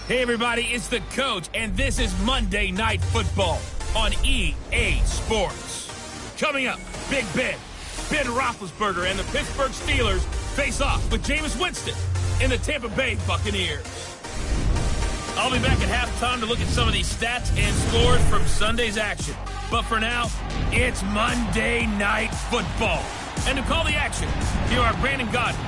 Hey, everybody, it's the coach, and this is Monday Night Football on EA Sports. Coming up, Big Ben Roethlisberger, and the Pittsburgh Steelers face off with Jameis Winston and the Tampa Bay Buccaneers. I'll be back at halftime to look at some of these stats and scores from Sunday's action. But for now, it's Monday Night Football. And to call the action, here are Brandon Godden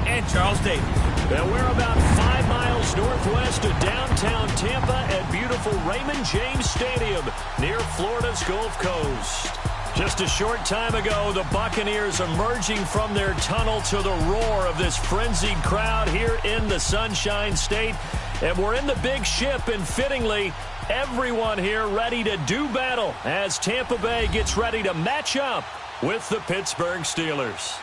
and Charles Davis. Now we're about 5 miles northwest of downtown Tampa at beautiful Raymond James Stadium near Florida's Gulf Coast. Just a short time ago, the Buccaneers emerging from their tunnel to the roar of this frenzied crowd here in the Sunshine State. And we're in the big ship, and fittingly, everyone here ready to do battle as Tampa Bay gets ready to match up with the Pittsburgh Steelers.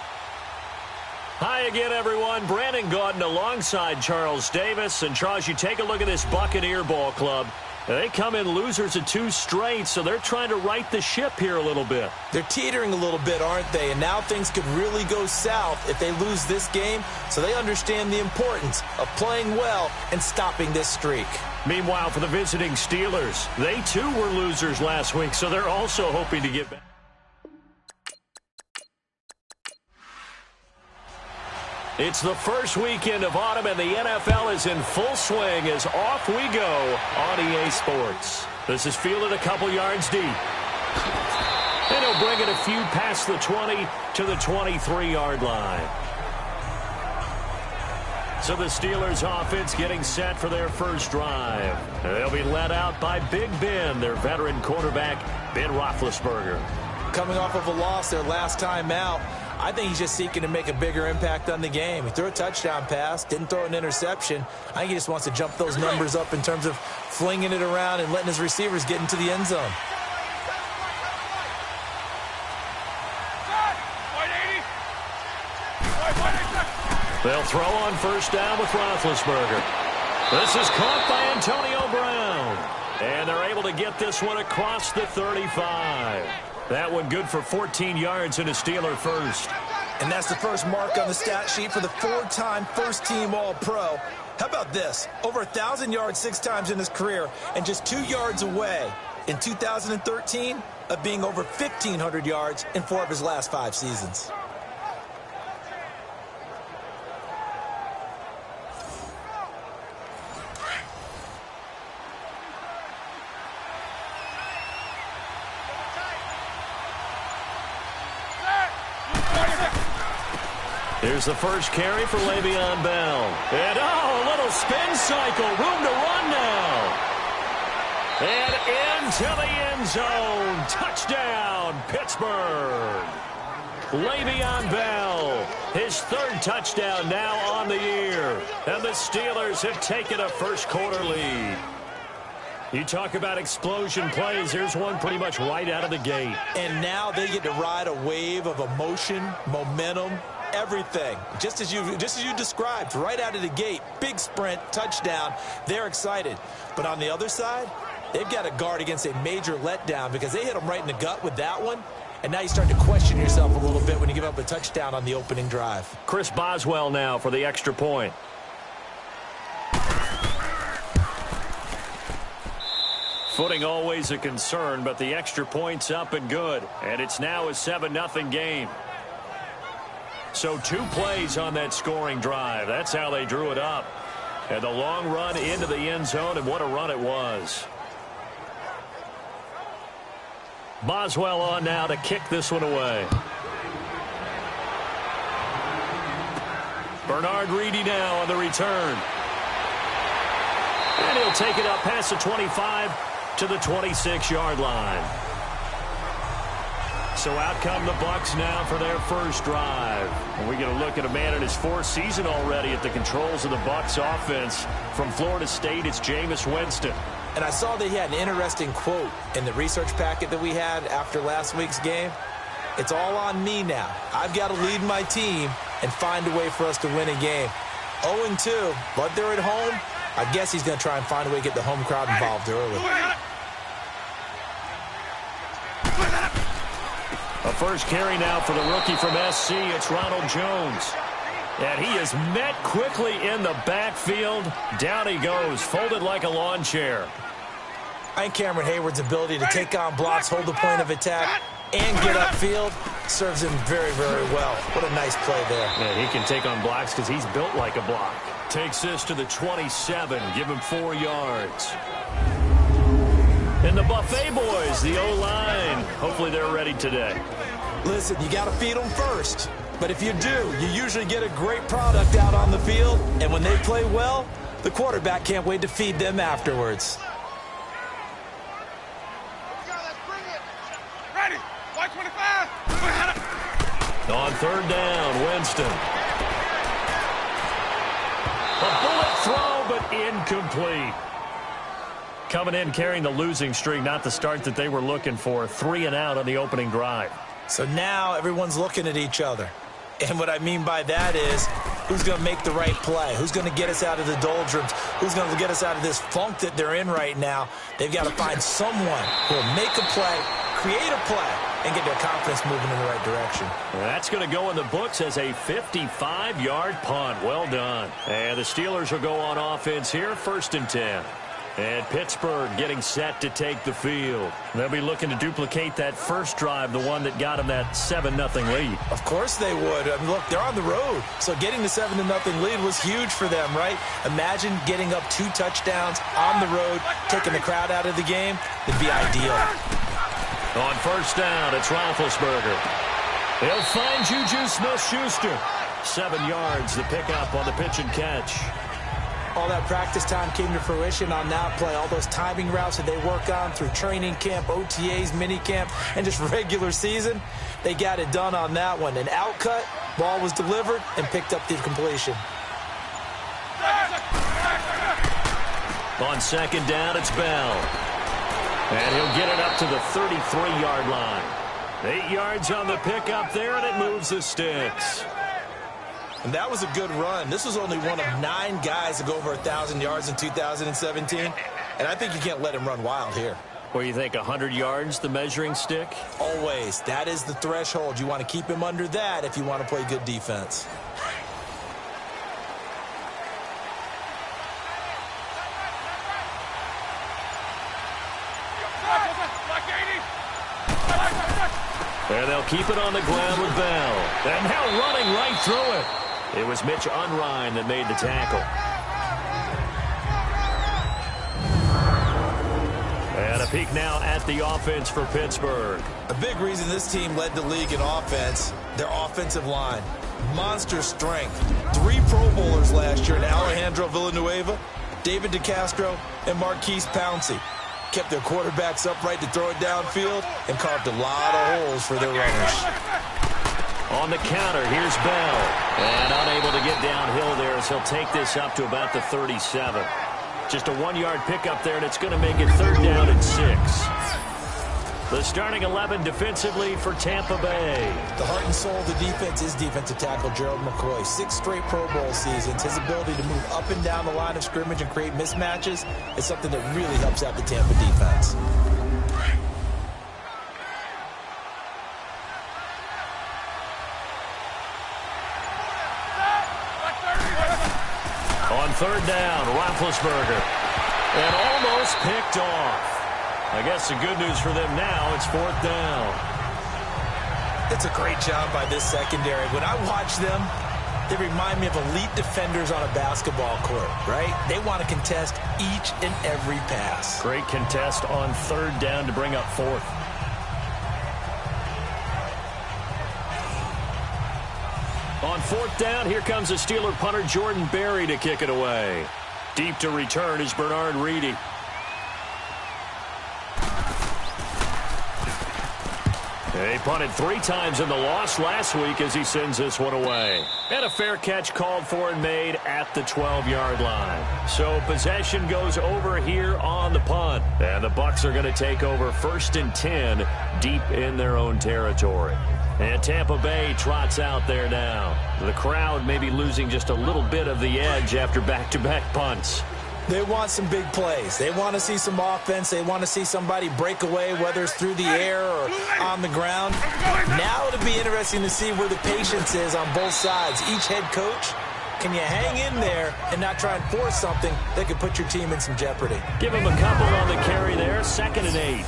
Hi again, everyone. Brandon Gaudin alongside Charles Davis. And Charles, you take a look at this Buccaneer ball club. They come in losers of 2 straight, so they're trying to right the ship here a little bit. They're teetering a little bit, aren't they? And now things could really go south if they lose this game, so they understand the importance of playing well and stopping this streak. Meanwhile, for the visiting Steelers, they too were losers last week, so they're also hoping to get back. It's the first weekend of autumn, and the NFL is in full swing as off we go on EA Sports. This is fielded a couple yards deep. And he'll bring it a few past the 20 to the 23-yard line. So the Steelers offense getting set for their first drive. They'll be led out by Big Ben, their veteran quarterback, Ben Roethlisberger. Coming off of a loss their last time out, I think he's just seeking to make a bigger impact on the game. He threw a touchdown pass, didn't throw an interception. I think he just wants to jump those numbers up in terms of flinging it around and letting his receivers get into the end zone. They'll throw on first down with Roethlisberger. This is caught by Antonio Brown. And they're able to get this one across the 35. That one good for 14 yards and a Steeler first. And that's the first mark on the stat sheet for the 4-time first-team All-Pro. How about this? Over 1,000 yards 6 times in his career and just 2 yards away in 2013 of being over 1,500 yards in 4 of his last 5 seasons. Here's the first carry for Le'Veon Bell. And, a little spin cycle. Room to run now. And into the end zone. Touchdown, Pittsburgh. Le'Veon Bell, his 3rd touchdown now on the year. And the Steelers have taken a first-quarter lead. You talk about explosion plays. Here's one pretty much right out of the gate. And now they get to ride a wave of emotion, momentum, everything. Just as you described, right out of the gate, big sprint, touchdown. They're excited. But on the other side, they've got to guard against a major letdown because they hit them right in the gut with that one. And now you start to question yourself a little bit when you give up a touchdown on the opening drive. Chris Boswell now for the extra point. Footing always a concern, but the extra point's up and good. And it's now a 7-0 game. So 2 plays on that scoring drive. That's how they drew it up. And the long run into the end zone, and what a run it was. Boswell on now to kick this one away. Bernard Reedy now on the return. And he'll take it up past the 25 to the 26-yard line. So out come the Bucs now for their first drive. And we get a look at a man in his 4th season already at the controls of the Bucs offense. From Florida State, it's Jameis Winston. And I saw that he had an interesting quote in the research packet that we had after last week's game. It's all on me now. I've got to lead my team and find a way for us to win a game. 0-2, but they're at home. I guess he's going to try and find a way to get the home crowd involved early. A first carry now for the rookie from SC. It's Ronald Jones. And he is met quickly in the backfield. Down he goes, folded like a lawn chair. I think Cameron Hayward's ability to take on blocks, hold the point of attack, and get upfield serves him very, very well. What a nice play there. Yeah, he can take on blocks because he's built like a block. Takes this to the 27, give him 4 yards. And the Buffet boys, the O-line, hopefully they're ready today. Listen, you got to feed them first. But if you do, you usually get a great product out on the field. And when they play well, the quarterback can't wait to feed them afterwards. Ready. White 25. On 3rd down, Winston. A bullet throw, but incomplete. Coming in carrying the losing streak, not the start that they were looking for. 3 and out on the opening drive. So now everyone's looking at each other. And what I mean by that is, who's going to make the right play? Who's going to get us out of the doldrums? Who's going to get us out of this funk that they're in right now? They've got to find someone who will make a play, create a play, and get their confidence moving in the right direction. That's going to go in the books as a 55-yard punt. Well done. And the Steelers will go on offense here, 1st and 10. And Pittsburgh getting set to take the field. They'll be looking to duplicate that first drive, the one that got them that 7-0 lead. Of course they would. I mean, look, they're on the road. So getting the 7-0 lead was huge for them, right? Imagine getting up 2 touchdowns on the road, taking the crowd out of the game. It'd be ideal. On 1st down, it's Roethlisberger. He'll find Juju Smith-Schuster. 7 yards, the pickup on the pitch and catch. All that practice time came to fruition on that play. All those timing routes that they work on through training camp, OTAs, mini camp, and just regular season, they got it done on that one. An outcut, ball was delivered, and picked up the completion. On 2nd down, it's Bell. And he'll get it up to the 33-yard line. 8 yards on the pickup there, and it moves the sticks. And that was a good run. This was only one of 9 guys to go over 1,000 yards in 2017. And I think you can't let him run wild here. What do you think, 100 yards, the measuring stick? Always. That is the threshold. You want to keep him under that if you want to play good defense. And they'll keep it on the ground with Bell. And now running right through it. It was Mitch Unrein that made the tackle. And a peek now at the offense for Pittsburgh. A big reason this team led the league in offense, their offensive line. Monster strength. 3 Pro Bowlers last year in Alejandro Villanueva, David DeCastro, and Marquise Pouncey. Kept their quarterbacks upright to throw it downfield and carved a lot of holes for their runners. On the counter, here's Bell. And unable to get downhill there as he'll take this up to about the 37. Just a 1-yard pickup there, and it's going to make it 3rd down and 6. The starting 11 defensively for Tampa Bay. The heart and soul of the defense is defensive tackle Gerald McCoy. 6 straight Pro Bowl seasons. His ability to move up and down the line of scrimmage and create mismatches is something that really helps out the Tampa defense. On 3rd down, Roethlisberger. And almost picked off. I guess the good news for them now, it's 4th down. It's a great job by this secondary. When I watch them, they remind me of elite defenders on a basketball court, right? They want to contest each and every pass. Great contest on 3rd down to bring up 4th. On 4th down, here comes the Steeler punter Jordan Berry to kick it away. Deep to return is Bernard Reedy. He punted 3 times in the loss last week as he sends this one away. And a fair catch called for and made at the 12-yard line. So possession goes over here on the punt. And the Bucs are going to take over 1st and 10 deep in their own territory. And Tampa Bay trots out there now. The crowd may be losing just a little bit of the edge after back-to-back punts. They want some big plays. They want to see some offense. They want to see somebody break away, whether it's through the air or on the ground. Now it'll be interesting to see where the patience is on both sides. Each head coach, can you hang in there and not try and force something that could put your team in some jeopardy? Give him a couple on the carry there, 2nd and 8.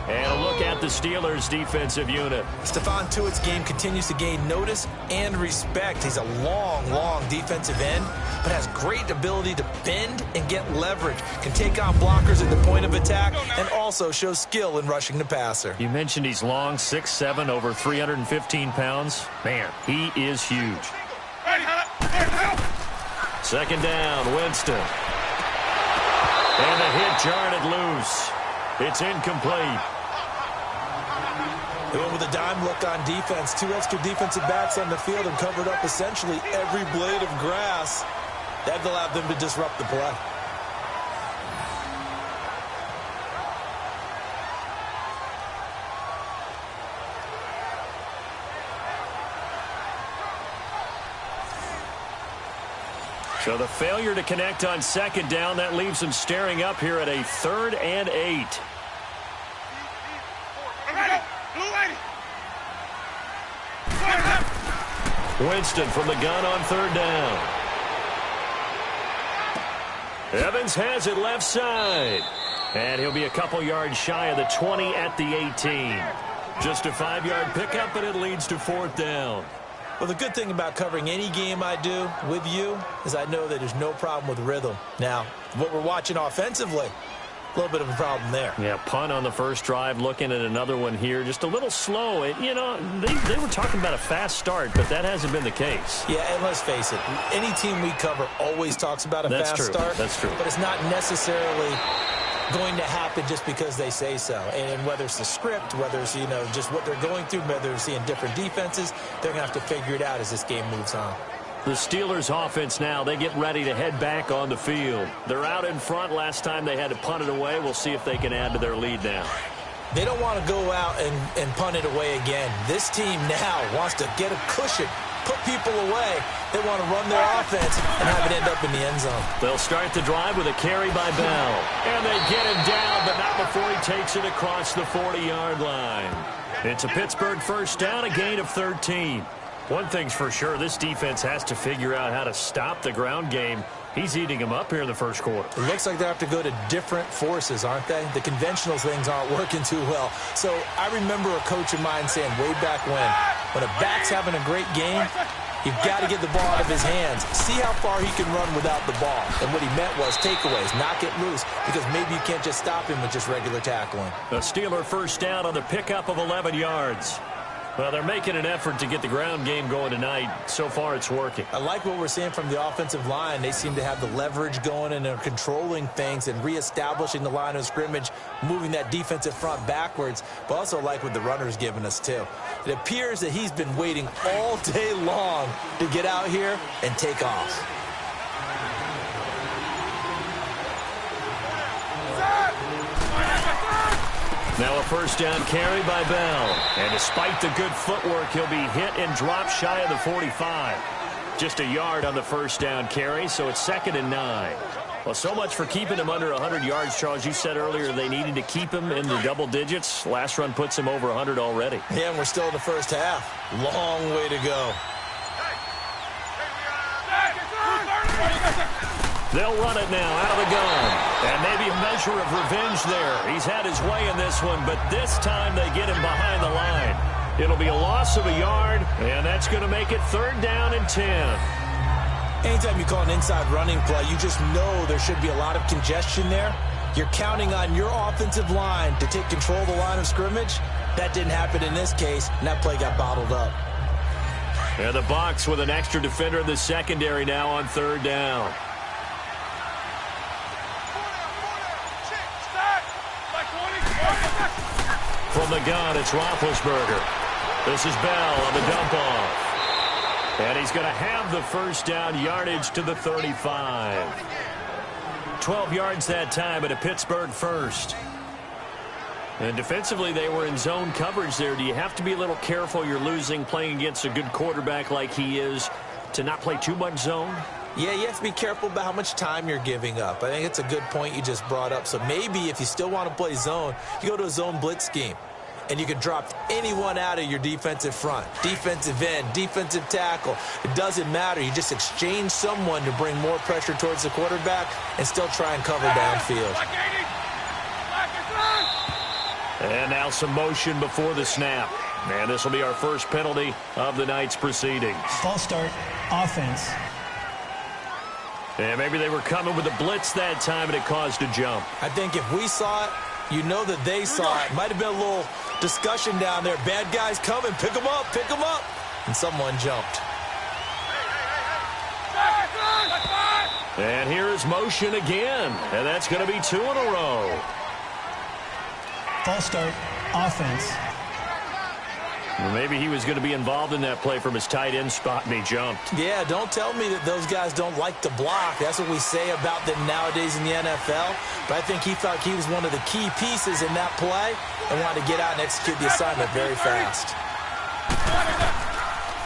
And a look at the Steelers' defensive unit. Stephon Tuitt's game continues to gain notice and respect. He's a long defensive end, but has great ability to bend and get leverage. Can take on blockers at the point of attack and also shows skill in rushing the passer. You mentioned he's long, 6'7", over 315 pounds. Man, he is huge. 2nd down, Winston. And the hit jarred loose. It's incomplete. They went with a dime look on defense. 2 extra defensive backs on the field and covered up essentially every blade of grass. That allowed them to disrupt the play. So the failure to connect on 2nd down, that leaves them staring up here at a 3rd and 8. Winston from the gun on 3rd down. Evans has it left side. And he'll be a couple yards shy of the 20 at the 18. Just a 5-yard pickup, but it leads to 4th down. Well, the good thing about covering any game I do with you is I know that there's no problem with rhythm. Now, what we're watching offensively, a little bit of a problem there. Yeah, punt on the first drive, looking at another one here. Just a little slow. You know, they were talking about a fast start, but that hasn't been the case. Yeah, and let's face it, any team we cover always talks about a fast start. That's true. But it's not necessarily going to happen just because they say so. And whether it's the script, whether it's, you know, just what they're going through, whether they're seeing different defenses, they're going to have to figure it out as this game moves on. The Steelers offense now, they get ready to head back on the field. They're out in front. Last time they had to punt it away. We'll see if they can add to their lead now. They don't want to go out and punt it away again. This team now wants to get a cushion, put people away. They want to run their offense and have it end up in the end zone. They'll start the drive with a carry by Bell. And they get him down, but not before he takes it across the 40-yard line. It's a Pittsburgh first down, a gain of 13. One thing's for sure, this defense has to figure out how to stop the ground game. He's eating them up here in the first quarter. It looks like they have to go to different forces, aren't they? The conventional things aren't working too well. So I remember a coach of mine saying way back when a back's having a great game, you've got to get the ball out of his hands. See how far he can run without the ball. And what he meant was takeaways, knock it loose, because maybe you can't just stop him with just regular tackling. A Steeler first down on the pickup of 11 yards. Well, they're making an effort to get the ground game going tonight. So far, it's working. I like what we're seeing from the offensive line. They seem to have the leverage going, and they're controlling things and reestablishing the line of scrimmage, moving that defensive front backwards, but also like what the runner's giving us, too. It appears that he's been waiting all day long to get out here and take off. Now a first down carry by Bell. And despite the good footwork, he'll be hit and dropped shy of the 45. Just a yard on the first down carry, so it's 2nd and 9. Well, so much for keeping him under 100 yards, Charles. You said earlier they needed to keep him in the double digits. Last run puts him over 100 already. Yeah, and we're still in the first half. Long way to go. They'll run it now out of the gun. And maybe a measure of revenge there. He's had his way in this one, but this time they get him behind the line. It'll be a loss of a yard, and that's going to make it 3rd down and 10. Anytime you call an inside running play, you just know there should be a lot of congestion there. You're counting on your offensive line to take control of the line of scrimmage. That didn't happen in this case, and that play got bottled up. And the Bucs with an extra defender in the secondary now on 3rd down. From the gun, it's Roethlisberger. This is Bell on the dump-off. And he's going to have the first down yardage to the 35. 12 yards that time at a Pittsburgh first. And defensively, they were in zone coverage there. Do you have to be a little careful? You're losing playing against a good quarterback like he is to not play too much zone? Yeah, you have to be careful about how much time you're giving up. I think it's a good point you just brought up. So maybe if you still want to play zone, you go to a zone blitz scheme. And you can drop anyone out of your defensive front, defensive end, defensive tackle. It doesn't matter. You just exchange someone to bring more pressure towards the quarterback and still try and cover downfield. And now some motion before the snap. And this will be our first penalty of the night's proceedings. False start, offense. And maybe they were coming with a blitz that time and it caused a jump. I think if we saw it, you know that they saw it. Might have been a little discussion down there. Bad guys coming. Pick them up. Pick them up. And someone jumped. And here is motion again. And that's going to be 2 in a row. False start, offense. Well, maybe he was going to be involved in that play from his tight end spot, and he jumped. Yeah, don't tell me that those guys don't like to block. That's what we say about them nowadays in the NFL. But I think he thought he was one of the key pieces in that play and wanted to get out and execute the assignment very fast.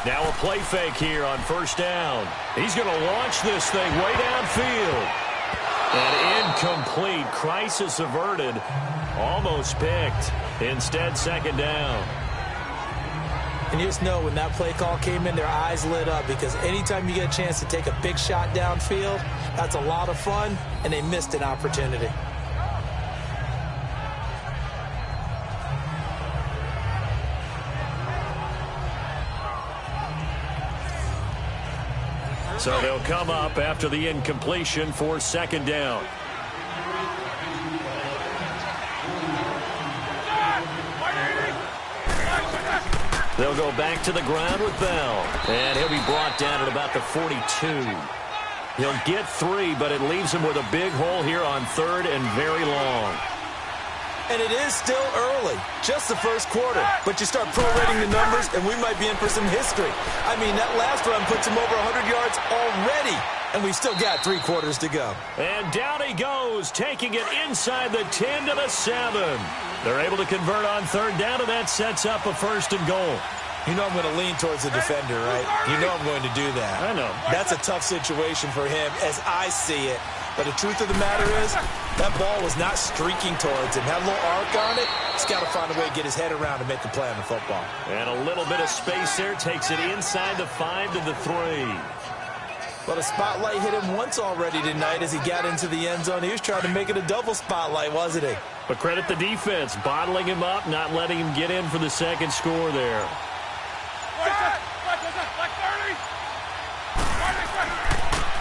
Now a play fake here on first down. He's going to launch this thing way downfield. And incomplete. Crisis averted. Almost picked. Instead, second down. And you just know when that play call came in, their eyes lit up because anytime you get a chance to take a big shot downfield, that's a lot of fun, and they missed an opportunity. So they'll come up after the incompletion for second down. They'll go back to the ground with Bell. And he'll be brought down at about the 42. He'll get 3, but it leaves him with a big hole here on third and very long. And it is still early, just the first quarter. But you start prorating the numbers, and we might be in for some history. I mean, that last run puts him over 100 yards already. And we've still got 3 quarters to go. And down he goes, taking it inside the 10 to the 7. They're able to convert on third down, and that sets up a first and goal. You know I'm going to lean towards the defender, right? You know I'm going to do that. I know. That's a tough situation for him as I see it. But the truth of the matter is, that ball was not streaking towards him. Had a little arc on it. He's got to find a way to get his head around to make a play on the football. And a little bit of space there takes it inside the 5 to the 3. Well, the spotlight hit him once already tonight as he got into the end zone. He was trying to make it a double spotlight, wasn't he? But credit the defense, bottling him up, not letting him get in for the second score there.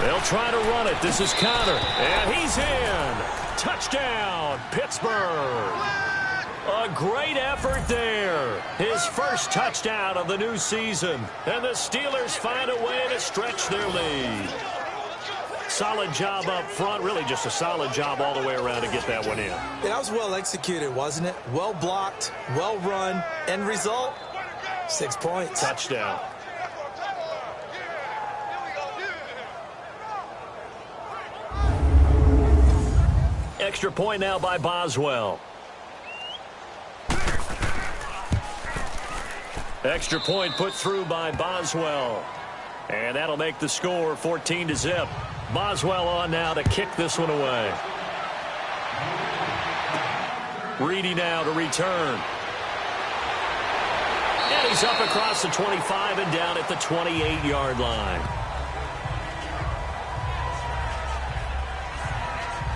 They'll try to run it. This is Connor. And he's in. Touchdown, Pittsburgh. A great effort there. His first touchdown of the new season. And the Steelers find a way to stretch their lead. Solid job up front. Really just a solid job all the way around to get that one in. Yeah, that was well executed, wasn't it? Well blocked, well run. End result, 6 points. Touchdown. Extra point now by Boswell. Extra point put through by Boswell. And that'll make the score 14-0. Boswell on now to kick this one away. Reedy now to return. And he's up across the 25 and down at the 28-yard line.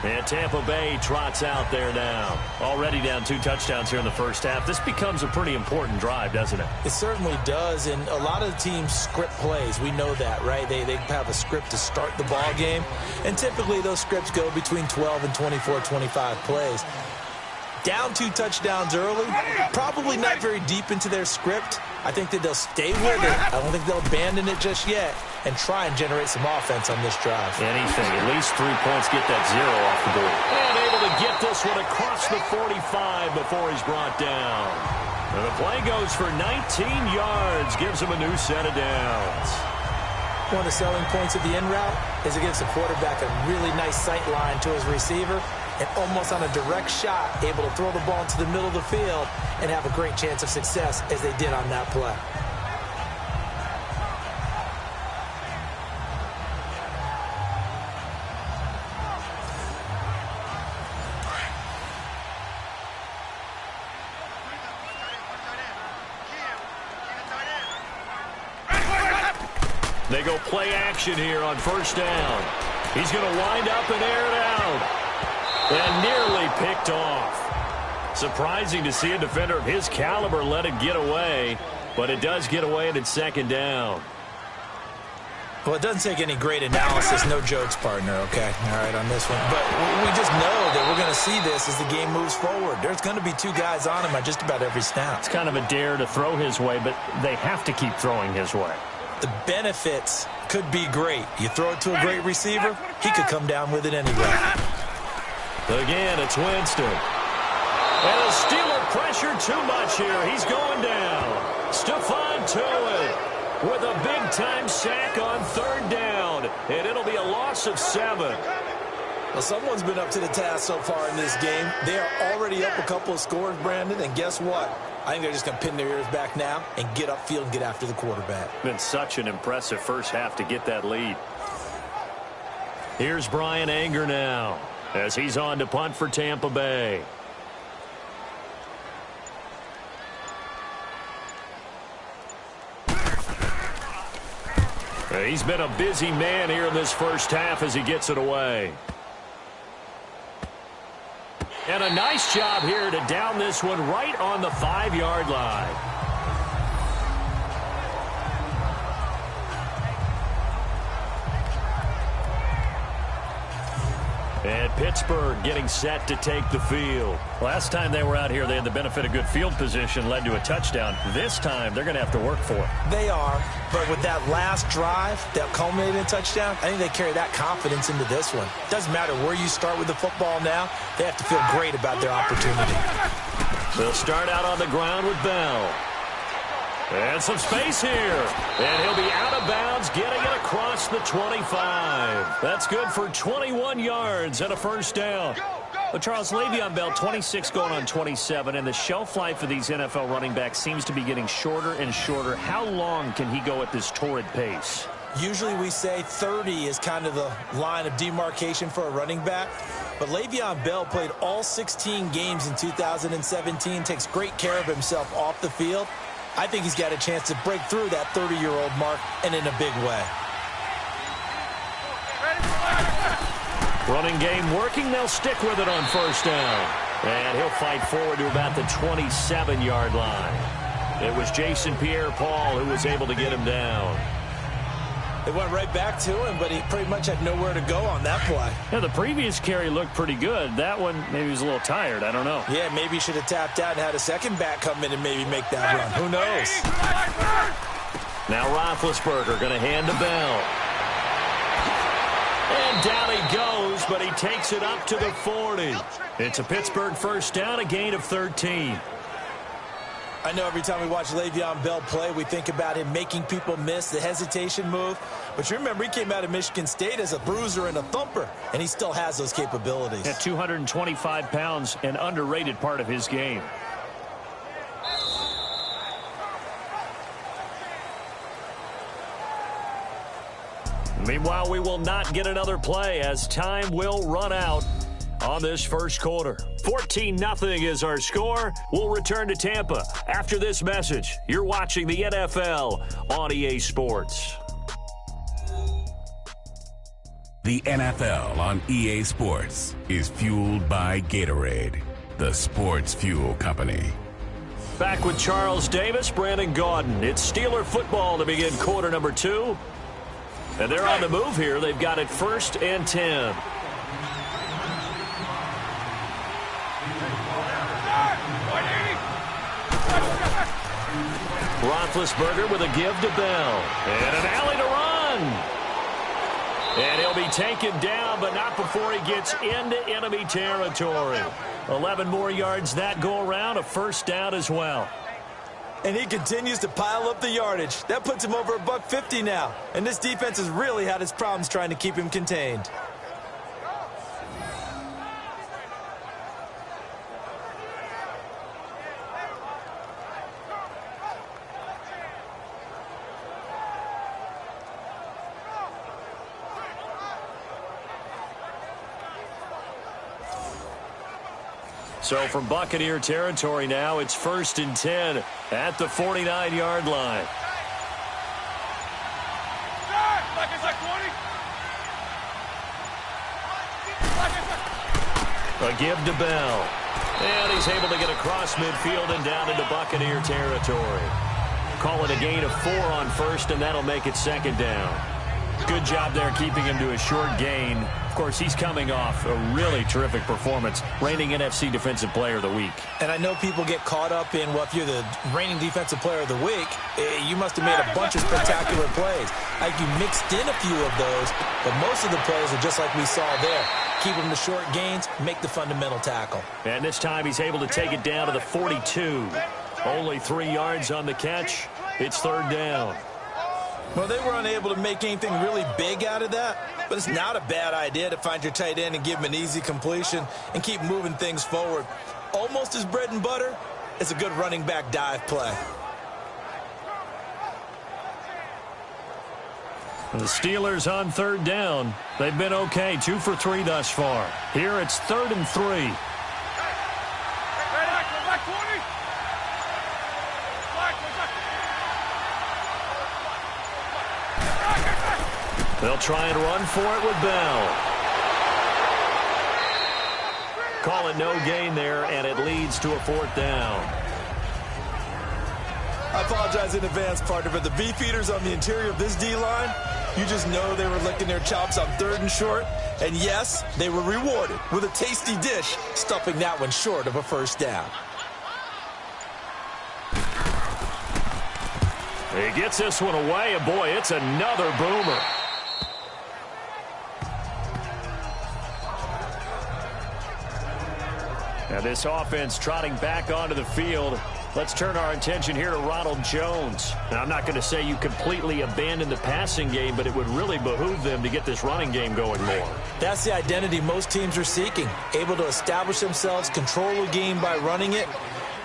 And Tampa Bay trots out there now. Already down 2 touchdowns here in the first half. This becomes a pretty important drive, doesn't it? It certainly does, and a lot of teams script plays. We know that, right? They have a script to start the ball game, and typically those scripts go between 12 and 24, 25 plays. Down 2 touchdowns early, probably not very deep into their script. I think that they'll stay with it. I don't think they'll abandon it just yet and try and generate some offense on this drive. Anything, at least 3 points, get that 0 off the board. And able to get this one across the 45 before he's brought down. And the play goes for 19 yards, gives him a new set of downs. One of the selling points of the in route is it gives the quarterback a really nice sight line to his receiver and almost on a direct shot able to throw the ball into the middle of the field and have a great chance of success as they did on that play. They go play action here on first down. He's going to wind up and air it out. And nearly picked off. Surprising to see a defender of his caliber let it get away, but it does get away and it's second down. Well, it doesn't take any great analysis, no jokes, partner, okay? All right, on this one. But we just know that we're going to see this as the game moves forward. There's going to be two guys on him at just about every snap. It's kind of a dare to throw his way, but they have to keep throwing his way. The benefits could be great. You throw it to a great receiver, he could come down with it anyway. Again, it's Winston. And the Steeler pressure too much here. He's going down. Stephon Tuitt with a big-time sack on third down. And it'll be a loss of 7. Well, someone's been up to the task so far in this game. They are already up a couple of scores, Brandon, and guess what? I think they're just going to pin their ears back now and get upfield and get after the quarterback. Been such an impressive first half to get that lead. Here's Brian Anger now as he's on to punt for Tampa Bay. He's been a busy man here in this first half as he gets it away. And a nice job here to down this one right on the 5-yard line. And Pittsburgh getting set to take the field. Last time they were out here, they had the benefit of good field position, led to a touchdown. This time, they're going to have to work for it. They are, but with that last drive that culminated in a touchdown, I think they carry that confidence into this one. Doesn't matter where you start with the football now, they have to feel great about their opportunity. They'll start out on the ground with Bell. And some space here. And he'll be out of bounds, getting it across the 25. That's good for 21 yards and a first down. But Charles, Le'Veon Bell, 26 going on 27, and the shelf life of these NFL running backs seems to be getting shorter and shorter. How long can he go at this torrid pace? Usually we say 30 is kind of the line of demarcation for a running back. But Le'Veon Bell played all 16 games in 2017, takes great care of himself off the field. I think he's got a chance to break through that 30-year-old mark, and in a big way. Running game working. They'll stick with it on first down. And he'll fight forward to about the 27-yard line. It was Jason Pierre-Paul who was able to get him down. They went right back to him, but he pretty much had nowhere to go on that play. Yeah, the previous carry looked pretty good. That one, maybe he was a little tired. I don't know. Yeah, maybe he should have tapped out and had a second back come in and maybe make that run. Who knows? Now Roethlisberger going to hand to Bell. And down he goes, but he takes it up to the 40. It's a Pittsburgh first down, a gain of 13. I know every time we watch Le'Veon Bell play, we think about him making people miss, the hesitation move. But you remember, he came out of Michigan State as a bruiser and a thumper, and he still has those capabilities. At 225 pounds, an underrated part of his game. Meanwhile, we will not get another play as time will run out on this first quarter. 14-0 is our score. We'll return to Tampa after this message. You're watching the NFL on EA Sports. The NFL on EA Sports is fueled by Gatorade, the sports fuel company. Back with Charles Davis, Brandon Gaudin. It's Steeler football to begin quarter number 2. And they're on the move here. They've got it 1st and 10. Roethlisberger with a give to Bell. And an alley to run. And he'll be taken down, but not before he gets into enemy territory. 11 more yards that go around, a first down as well. And he continues to pile up the yardage. That puts him over $150 now. And this defense has really had its problems trying to keep him contained. So from Buccaneer territory now, it's 1st and 10 at the 49-yard line. A give to Bell. And he's able to get across midfield and down into Buccaneer territory. Call it a gain of 4 on first, and that'll make it second down. Good job there keeping him to a short gain. Of course, he's coming off a really terrific performance, reigning NFC Defensive Player of the Week. And I know people get caught up in, well, if you're the reigning Defensive Player of the Week, you must have made a bunch of spectacular plays. Like you mixed in a few of those, but most of the plays are just like we saw there. Keep them to short gains, make the fundamental tackle. And this time he's able to take it down to the 42. Only 3 yards on the catch. It's third down. Well, they were unable to make anything really big out of that, but it's not a bad idea to find your tight end and give him an easy completion and keep moving things forward. Almost as bread and butter, it's a good running back dive play. The Steelers on third down. They've been okay, 2 for 3 thus far. Here it's 3rd and 3. They'll try and run for it with Bell. Call it no gain there, and it leads to a 4th down. I apologize in advance, partner, but the beef eaters on the interior of this D-line, you just know they were licking their chops on 3rd and short. And yes, they were rewarded with a tasty dish, stuffing that one short of a first down. He gets this one away, and boy, it's another boomer. Now this offense trotting back onto the field. Let's turn our attention here to Ronald Jones. Now, I'm not going to say you completely abandon the passing game, but it would really behoove them to get this running game going more. That's the identity most teams are seeking. Able to establish themselves, control a game by running it,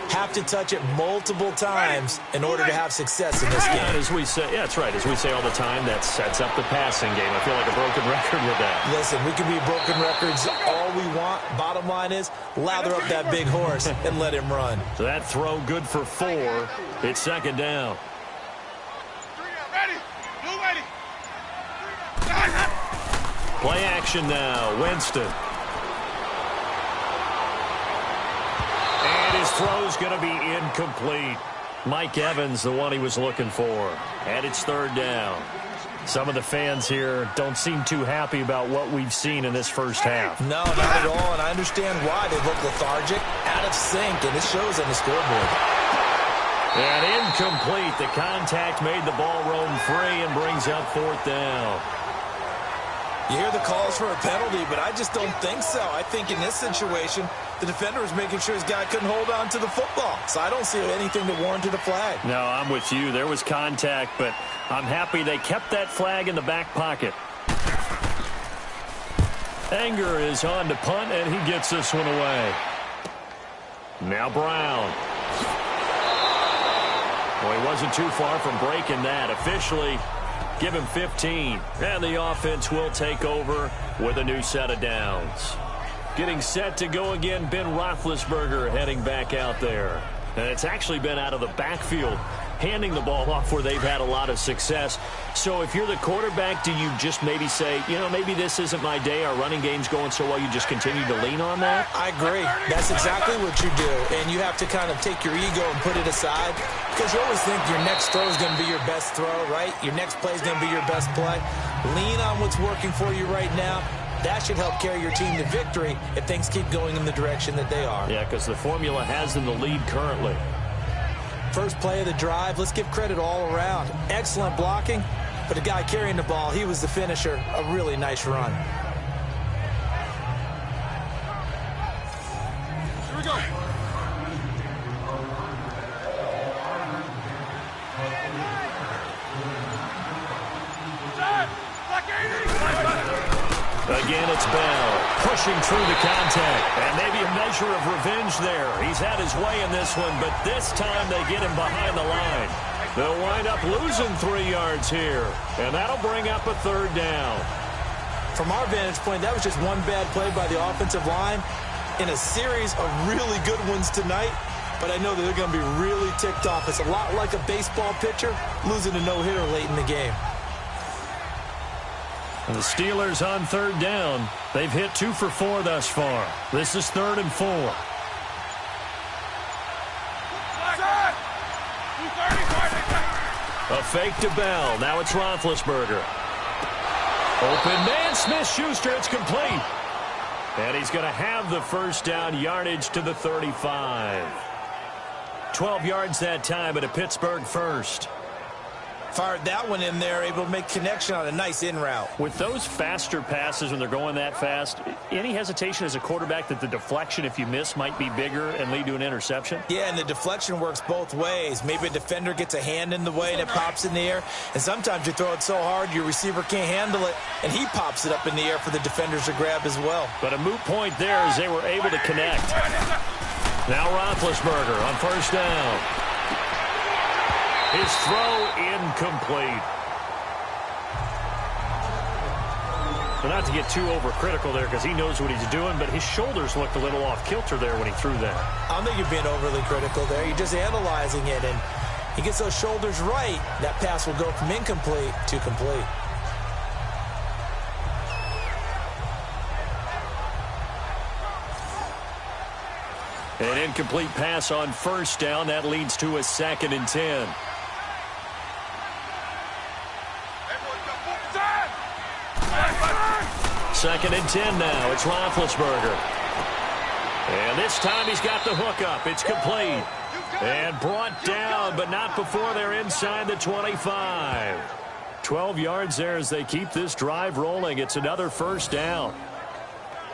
have to touch it multiple times in order to have success in this game. And as we say, yeah, that's right. As we say all the time, that sets up the passing game. I feel like a broken record with that. Listen, we can be broken records all we want. Bottom line is, lather up that big horse and let him run. So that throw good for 4. It's second down. Play action now. Winston. And his throw's going to be incomplete. Mike Evans, the one he was looking for. And it's third down. Some of the fans here don't seem too happy about what we've seen in this first half. No, not at all, and I understand why. They look lethargic, out of sync, and it shows on the scoreboard. And incomplete. The contact made the ball roam free and brings up 4th down. You hear the calls for a penalty, but I just don't think so. I think in this situation, the defender was making sure his guy couldn't hold on to the football. So I don't see anything that warranted a flag. No, I'm with you. There was contact, but I'm happy they kept that flag in the back pocket. Anger is on to punt, and he gets this one away. Now Brown. Well, he wasn't too far from breaking that. Officially, give him 15. And the offense will take over with a new set of downs. Getting set to go again, Ben Roethlisberger heading back out there. And it's actually been out of the backfield, handing the ball off where they've had a lot of success. So if you're the quarterback, do you just maybe say, you know, maybe this isn't my day, our running game's going so well, you just continue to lean on that? I agree. That's exactly what you do. And you have to kind of take your ego and put it aside, because you always think your next throw is going to be your best throw, right? Your next play is going to be your best play. Lean on what's working for you right now. That should help carry your team to victory if things keep going in the direction that they are. Yeah, because the formula has them the lead currently. First play of the drive, let's give credit all around. Excellent blocking, but the guy carrying the ball, he was the finisher. A really nice run. Here we go. Again, it's Bell pushing through the contact. And maybe a measure of revenge there. He's had his way in this one, but this time they get him behind the line. They'll wind up losing 3 yards here, and that'll bring up a third down. From our vantage point, that was just one bad play by the offensive line in a series of really good ones tonight, but I know that they're going to be really ticked off. It's a lot like a baseball pitcher losing a no-hitter late in the game. And the Steelers on third down. They've hit 2 for 4 thus far. This is 3rd and 4. A fake to Bell. Now it's Roethlisberger. Open man, Smith-Schuster. It's complete. And he's going to have the first down, yardage to the 35. 12 yards that time, and a Pittsburgh first. Fired that one in there, able to make connection on a nice in route. With those faster passes when they're going that fast, any hesitation as a quarterback that the deflection, if you miss, might be bigger and lead to an interception? Yeah, and the deflection works both ways. Maybe a defender gets a hand in the way and it pops in the air. And sometimes you throw it so hard your receiver can't handle it, and he pops it up in the air for the defenders to grab as well. But a moot point there as they were able to connect. Now Roethlisberger on first down. His throw incomplete. But not to get too overcritical there because he knows what he's doing, but his shoulders looked a little off kilter there when he threw that. I don't think you're being overly critical there. You're just analyzing it, and he gets those shoulders right. That pass will go from incomplete to complete. An incomplete pass on first down. That leads to a 2nd and 10. Second and 10 now. It's Roethlisberger. And this time he's got the hook up. It's complete. And brought down, but not before they're inside the 25. 12 yards there as they keep this drive rolling. It's another first down.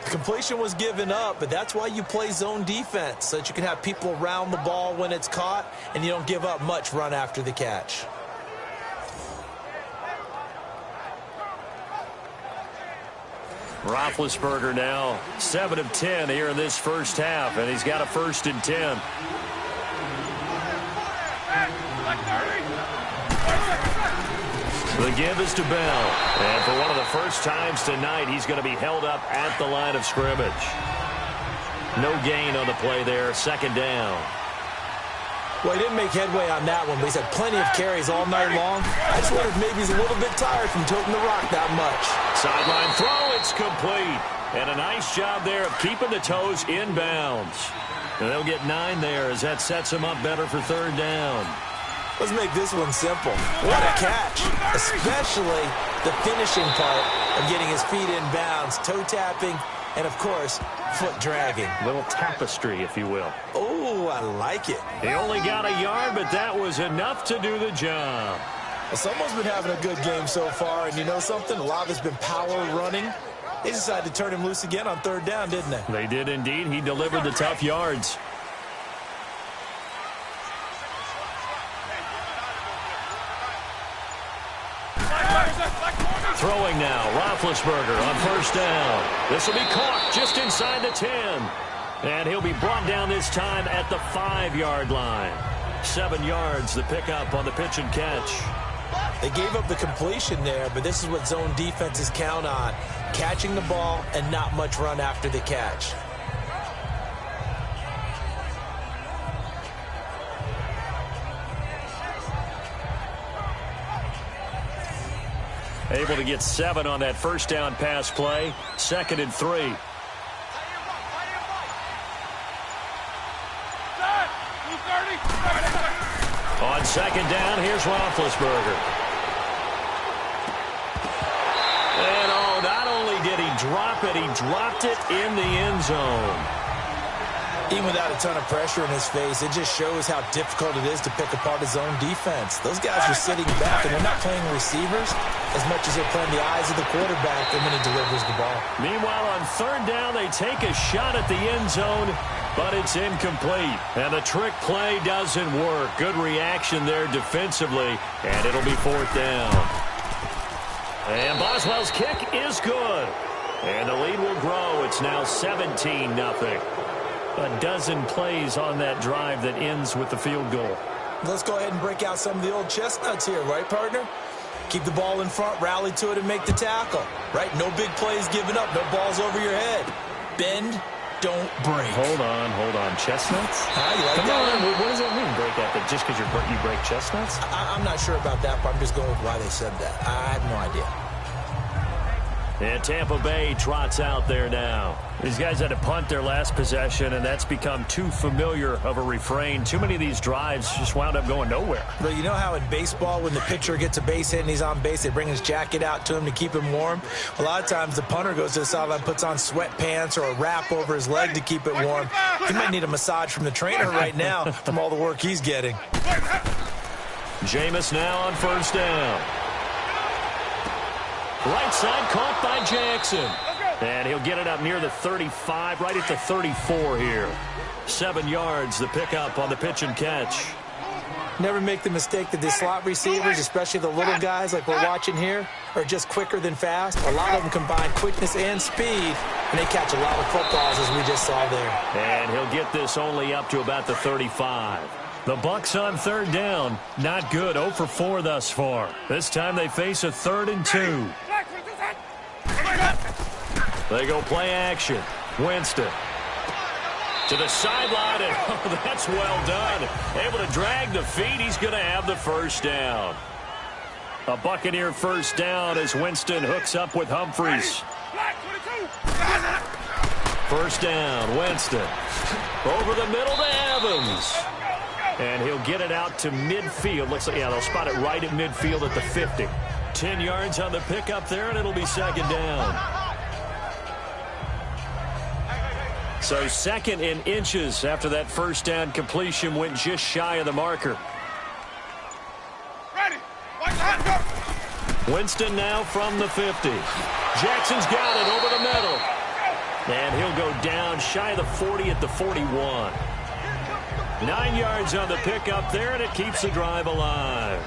The completion was given up, but that's why you play zone defense, so that you can have people around the ball when it's caught, and you don't give up much run after the catch. Roethlisberger now 7 of 10 here in this first half, and he's got a 1st and 10. The give is to Bell, and for one of the first times tonight, he's going to be held up at the line of scrimmage. No gain on the play there, 2nd down. Well, he didn't make headway on that one, but he's had plenty of carries all night long. I just wondered if maybe he's a little bit tired from toting the rock that much. Sideline throw, it's complete. And a nice job there of keeping the toes in bounds. And they'll get 9 there as that sets him up better for 3rd down. Let's make this one simple. What a catch, especially the finishing part of getting his feet in bounds, toe tapping, and, of course, foot dragging. A little tapestry, if you will. Oh, I like it. He only got a yard, but that was enough to do the job. Well, someone's been having a good game so far, and you know something? A lot of it's been power running. They decided to turn him loose again on 3rd down, didn't they? They did indeed. He delivered the tough yards. Throwing now, Roethlisberger on first down. This will be caught just inside the 10. And he'll be brought down this time at the 5-yard line. 7 yards, the pickup on the pitch and catch. They gave up the completion there, but this is what zone defenses count on. Catching the ball and not much run after the catch. Able to get 7 on that first down pass play. 2nd and 3. On 2nd down, here's Roethlisberger. And not only did he drop it, he dropped it in the end zone. Even without a ton of pressure in his face, it just shows how difficult it is to pick apart his own defense. Those guys are sitting back, and they're not playing receivers as much as they're playing the eyes of the quarterback when he delivers the ball. Meanwhile, on 3rd down, they take a shot at the end zone, but it's incomplete. And the trick play doesn't work. Good reaction there defensively, and it'll be 4th down. And Boswell's kick is good. And the lead will grow. It's now 17-0. A dozen plays on that drive that ends with the field goal. Let's go ahead and break out some of the old chestnuts here, right, partner? Keep the ball in front, rally to it, and make the tackle. Right? No big plays given up, no balls over your head. Bend, don't break. Hold on. Chestnuts? You like Come that? on. What does that mean, break out? That just because you break chestnuts? I'm not sure about that part. I'm just going with why they said that. I have no idea. And Tampa Bay trots out there now. These guys had to punt their last possession, and that's become too familiar of a refrain. Too many of these drives just wound up going nowhere. But you know how in baseball, when the pitcher gets a base hit and he's on base, they bring his jacket out to him to keep him warm? A lot of times the punter goes to the sideline, puts on sweatpants or a wrap over his leg to keep it warm. He might need a massage from the trainer right now from all the work he's getting. Jameis now on first down. Right side caught by Jackson. And he'll get it up near the 35, right at the 34 here. 7 yards, the pickup on the pitch and catch. Never make the mistake that the slot receivers, especially the little guys like we're watching here, are just quicker than fast. A lot of them combine quickness and speed, and they catch a lot of footballs, as we just saw there. And he'll get this only up to about the 35. The Bucs on third down. Not good. 0 for 4 thus far. This time they face a 3rd and 2. They go play action. Winston to the sideline, and oh, that's well done. Able to drag the feet. He's going to have the first down. A Buccaneer first down as Winston hooks up with Humphries. First down, Winston. Over the middle to Evans. And he'll get it out to midfield. Looks like, yeah, they'll spot it right at midfield at the 50. 10 yards on the pickup there, and it'll be second down. So 2nd in inches after that first down completion went just shy of the marker. Winston now from the 50. Jackson's got it over the middle. And he'll go down shy of the 40 at the 41. 9 yards on the pickup there, and it keeps the drive alive.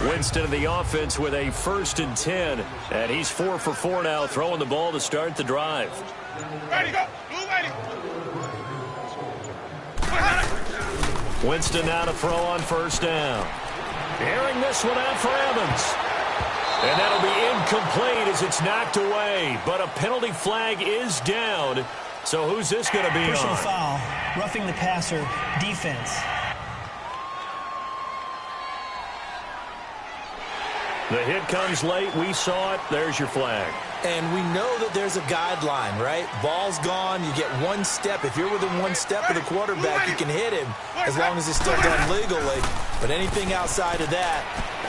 Winston of the offense with a 1st and 10. And he's 4 for 4 now, throwing the ball to start the drive. Ready, go. Blue ready. Winston now to throw on first down. Airing this one out for Evans. And that'll be incomplete as it's knocked away. But a penalty flag is down. So who's this going to be Personal on? foul, roughing the passer, defense. The hit comes late. We saw it. There's your flag. And we know that there's a guideline, right? Ball's gone. You get 1 step. If you're within 1 step of the quarterback, you can hit him as long as it's still done legally. But anything outside of that,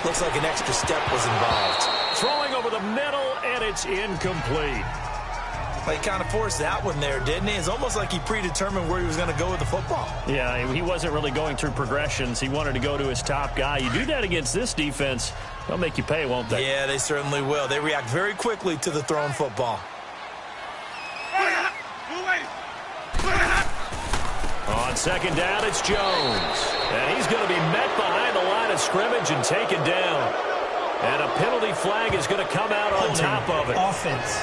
looks like an extra step was involved. Throwing over the middle, and it's incomplete. He kind of forced that one there, didn't he? It's almost like he predetermined where he was going to go with the football. Yeah, he wasn't really going through progressions. He wanted to go to his top guy. You do that against this defense, they'll make you pay, won't they? Yeah, they certainly will. They react very quickly to the thrown football. On second down, it's Jones. And he's going to be met behind the line of scrimmage and taken down. And a penalty flag is going to come out on top of it. Offense.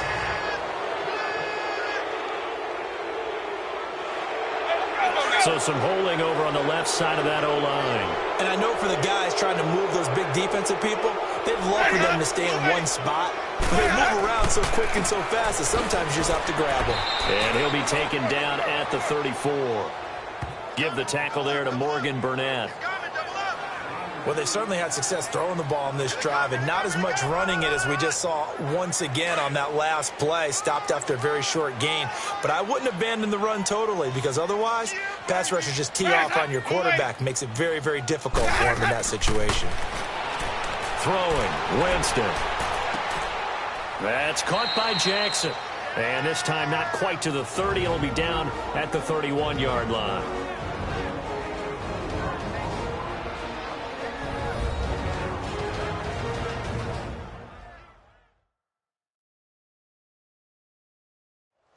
So some holding over on the left side of that O-line. And I know for the guys trying to move those big defensive people, they'd love for them to stay in one spot. But they move around so quick and so fast that sometimes you just have to grab them. And he'll be taken down at the 34. Give the tackle there to Morgan Burnett. Well, they certainly had success throwing the ball on this drive and not as much running it as we just saw once again on that last play. Stopped after a very short gain. But I wouldn't abandon the run totally because otherwise, pass rushers just tee off on your quarterback. Makes it very, very difficult for him in that situation. Throwing, Winston. That's caught by Jackson. And this time not quite to the 30. It'll be down at the 31-yard line.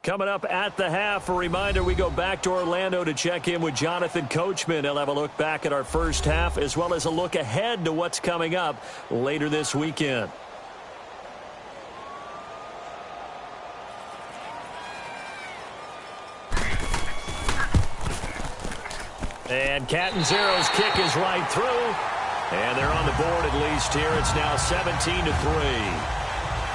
Coming up at the half, a reminder, we go back to Orlando to check in with Jonathan Coachman. He'll have a look back at our first half as well as a look ahead to what's coming up later this weekend. And Catanzaro's kick is right through. And they're on the board at least here. It's now 17-3.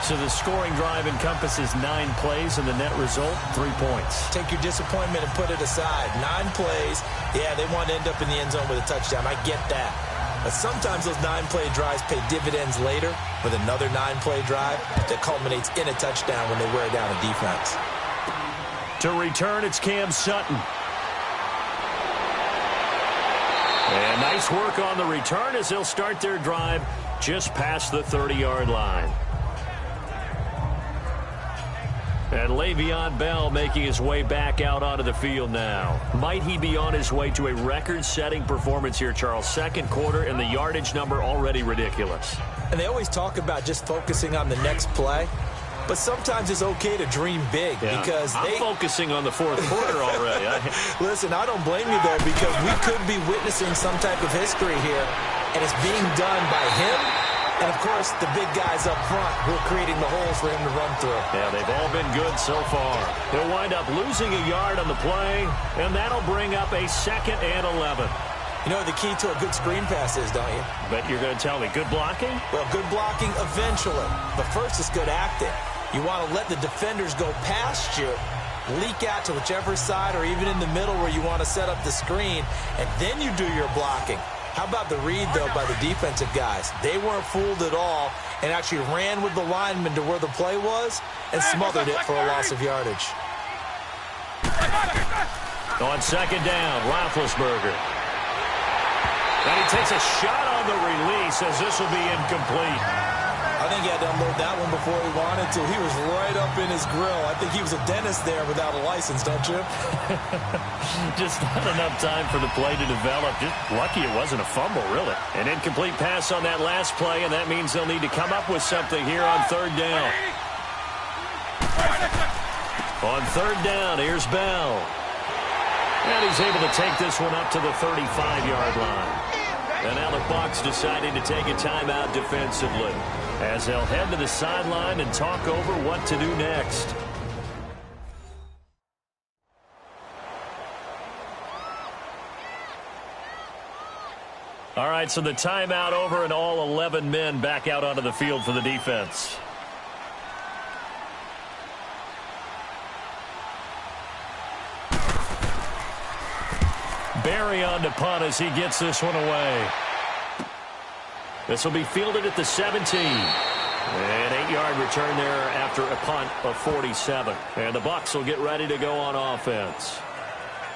So the scoring drive encompasses 9 plays, and the net result, 3 points. Take your disappointment and put it aside. 9 plays. Yeah, they want to end up in the end zone with a touchdown. I get that. But sometimes those 9-play drives pay dividends later with another 9-play drive that culminates in a touchdown when they wear down a defense. To return, it's Cam Sutton. And nice work on the return as they'll start their drive just past the 30-yard line. And Le'Veon Bell making his way back out onto the field now. Might he be on his way to a record-setting performance here, Charles? Second quarter, and the yardage number already ridiculous. And they always talk about just focusing on the next play. But sometimes it's okay to dream big because I'm focusing on the fourth quarter already. Listen, I don't blame you, though, because we could be witnessing some type of history here, and it's being done by him. And, of course, the big guys up front who are creating the holes for him to run through. Yeah, they've all been good so far. He'll wind up losing a yard on the play, and that'll bring up a 2nd and 11. You know the key to a good screen pass is, don't you? Bet you're going to tell me. Good blocking? Well, good blocking eventually. But first, it's good acting. You want to let the defenders go past you, leak out to whichever side or even in the middle where you want to set up the screen, and then you do your blocking. How about the read, though, by the defensive guys? They weren't fooled at all and actually ran with the lineman to where the play was and smothered it for a loss of yardage. On 2nd down, Roethlisberger. And he takes a shot on the release as this will be incomplete. I think he had to unload that one before he wanted to. He was right up in his grill. I think he was a dentist there without a license, don't you? Just not enough time for the play to develop. Just lucky it wasn't a fumble, really. An incomplete pass on that last play, and that means they'll need to come up with something here on 3rd down. On 3rd down, here's Bell. And he's able to take this one up to the 35-yard line. And now the Bucs deciding to take a timeout defensively as they'll head to the sideline and talk over what to do next. All right, so the timeout over and all 11 men back out onto the field for the defense. Barry on to punt as he gets this one away. This will be fielded at the 17. An 8-yard return there after a punt of 47. And the Bucs will get ready to go on offense.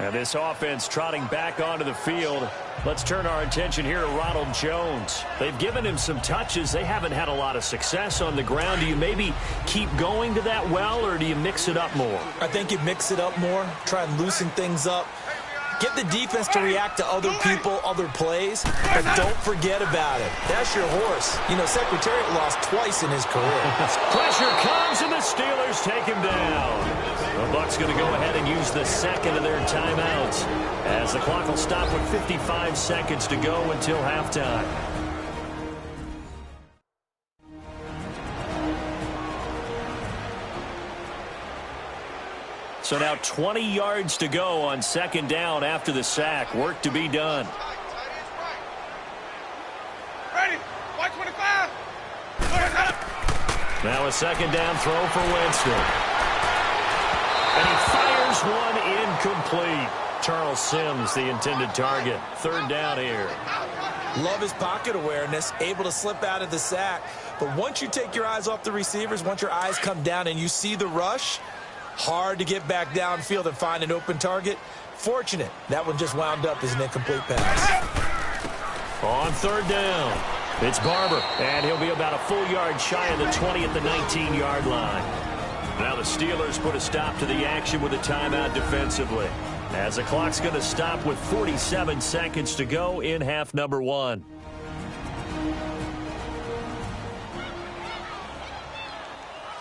And this offense trotting back onto the field. Let's turn our attention here to Ronald Jones. They've given him some touches. They haven't had a lot of success on the ground. Do you maybe keep going to that well, or do you mix it up more? I think you mix it up more, try and loosen things up. Get the defense to react to other people, other plays, but don't forget about it. That's your horse. You know, Secretariat lost twice in his career. Pressure comes, and the Steelers take him down. The Bucs going to go ahead and use the second of their timeouts as the clock will stop with 55 seconds to go until halftime. So now 20 yards to go on 2nd down after the sack. Work to be done. Ready? 125. Now a 2nd down throw for Winston. And he fires one incomplete. Charles Sims, the intended target. 3rd down here. Love his pocket awareness, able to slip out of the sack. But once you take your eyes off the receivers, once your eyes come down and you see the rush, hard to get back downfield and find an open target. Fortunate. That one just wound up as an incomplete pass. On 3rd down, it's Barber, and he'll be about a full yard shy of the 20 at the 19-yard line. Now the Steelers put a stop to the action with a timeout defensively, as the clock's going to stop with 47 seconds to go in half number 1.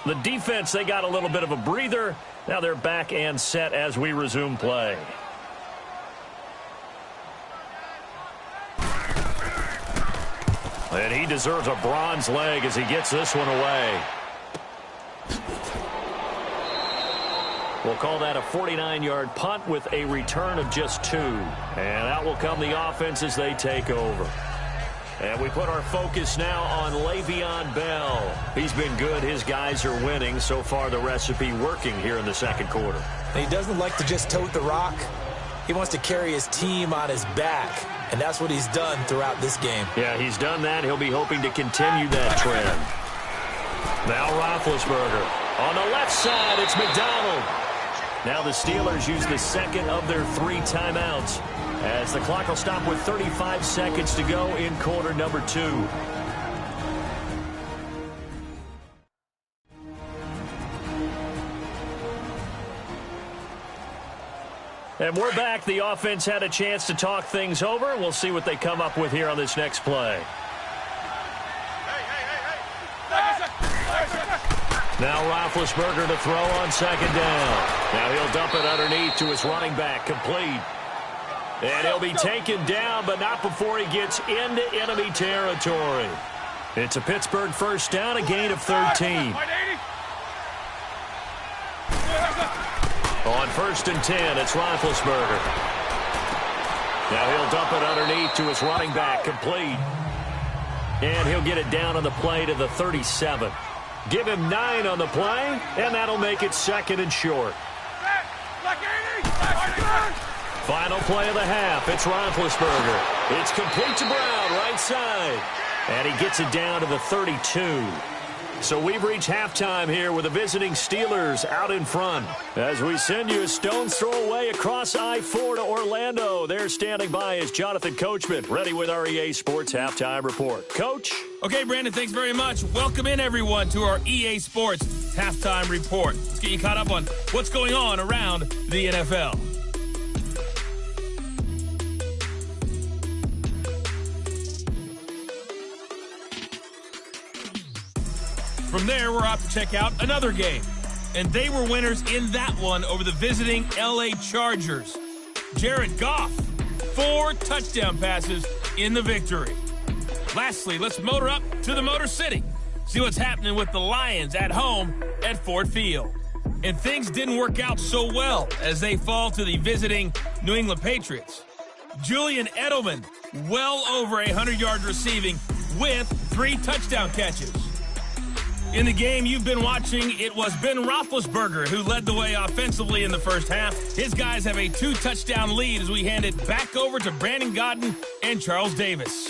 The defense, they got a little bit of a breather. Now they're back and set as we resume play. And he deserves a bronze leg as he gets this one away. We'll call that a 49-yard punt with a return of just 2. And out will come the offense as they take over. And we put our focus now on Le'Veon Bell. He's been good. His guys are winning. So far, the recipe working here in the second quarter. He doesn't like to just tote the rock. He wants to carry his team on his back, and that's what he's done throughout this game. Yeah, he's done that. He'll be hoping to continue that trend. Now Roethlisberger. On the left side, it's McDonald. Now the Steelers use the second of their 3 timeouts, as the clock will stop with 35 seconds to go in quarter number 2. And we're back. The offense had a chance to talk things over. We'll see what they come up with here on this next play. Now Roethlisberger to throw on second down. Now he'll dump it underneath to his running back, complete. And he'll be taken down, but not before he gets into enemy territory. It's a Pittsburgh first down, a gain of 13. On 1st and 10, it's Roethlisberger. Now he'll dump it underneath to his running back, complete. And he'll get it down on the play to the 37. Give him 9 on the play, and that'll make it 2nd and short. Final play of the half. It's Roethlisberger. It's complete to Brown, right side. And he gets it down to the 32. So we've reached halftime here with the visiting Steelers out in front. As we send you a stone's throw away across I-4 to Orlando. There standing by is Jonathan Coachman, ready with our EA Sports Halftime Report. Coach? Okay, Brandon, thanks very much. Welcome in, everyone, to our EA Sports Halftime Report. Let's get you caught up on what's going on around the NFL. From there, we're off to check out another game. And they were winners in that one over the visiting L.A. Chargers. Jared Goff, 4 touchdown passes in the victory. Lastly, let's motor up to the Motor City. See what's happening with the Lions at home at Ford Field. And things didn't work out so well as they fall to the visiting New England Patriots. Julian Edelman, well over 100 yards receiving with 3 touchdown catches. In the game you've been watching, it was Ben Roethlisberger who led the way offensively in the first half. His guys have a 2-touchdown lead as we hand it back over to Brandon Godden and Charles Davis.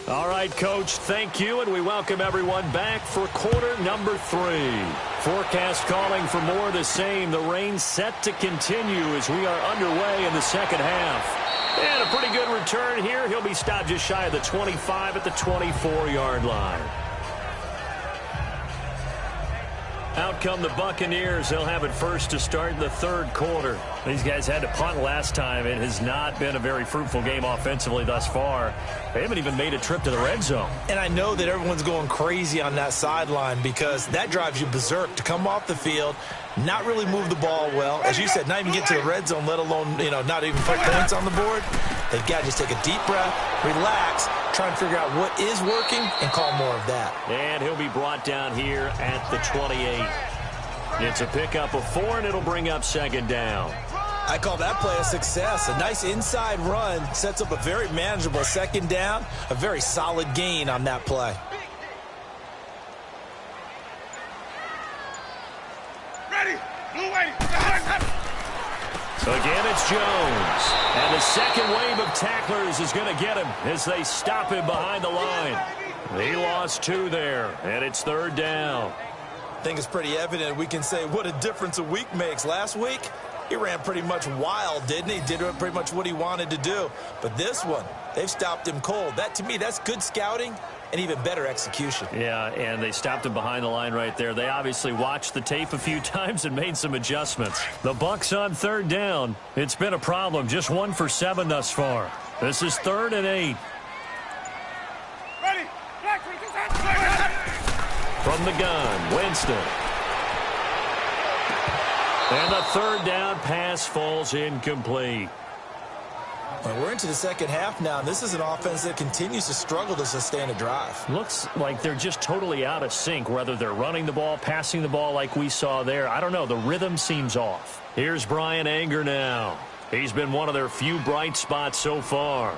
All right, Coach, thank you, and we welcome everyone back for quarter number 3. Forecast calling for more of the same. The rain set to continue as we are underway in the second half. And a pretty good return here. He'll be stopped just shy of the 25 at the 24-yard line. Out come the Buccaneers. They'll have it first to start the third quarter. These guys had to punt last time. It has not been a very fruitful game offensively thus far. They haven't even made a trip to the red zone. And I know that everyone's going crazy on that sideline because that drives you berserk to come off the field, not really move the ball well. As you said, not even get to the red zone, let alone, not even put points on the board. They've got to just take a deep breath, relax, try and figure out what is working and call more of that. And he'll be brought down here at the 28. It's a pickup of 4, and it'll bring up second down. I call that play a success. A nice inside run sets up a very manageable second down, a very solid gain on that play. Ready, blue way. So again, it's Jones. And the second wave of tacklers is going to get him as they stop him behind the line. He lost 2 there, and it's third down. I think it's pretty evident. We can say what a difference a week makes. Last week, he ran pretty much wild, didn't he? Did pretty much what he wanted to do. But this one, they've stopped him cold. That, to me, that's good scouting and even better execution. Yeah, and they stopped him behind the line right there. They obviously watched the tape a few times and made some adjustments. The Bucs on third down. It's been a problem. Just 1 for 7 thus far. This is 3rd and 8. Ready, from the gun, Winston. And the third down pass falls incomplete. Well, we're into the second half now. This is an offense that continues to struggle to sustain a drive. Looks like they're just totally out of sync, whether they're running the ball, passing the ball like we saw there. I don't know. The rhythm seems off. Here's Brian Anger now. He's been one of their few bright spots so far.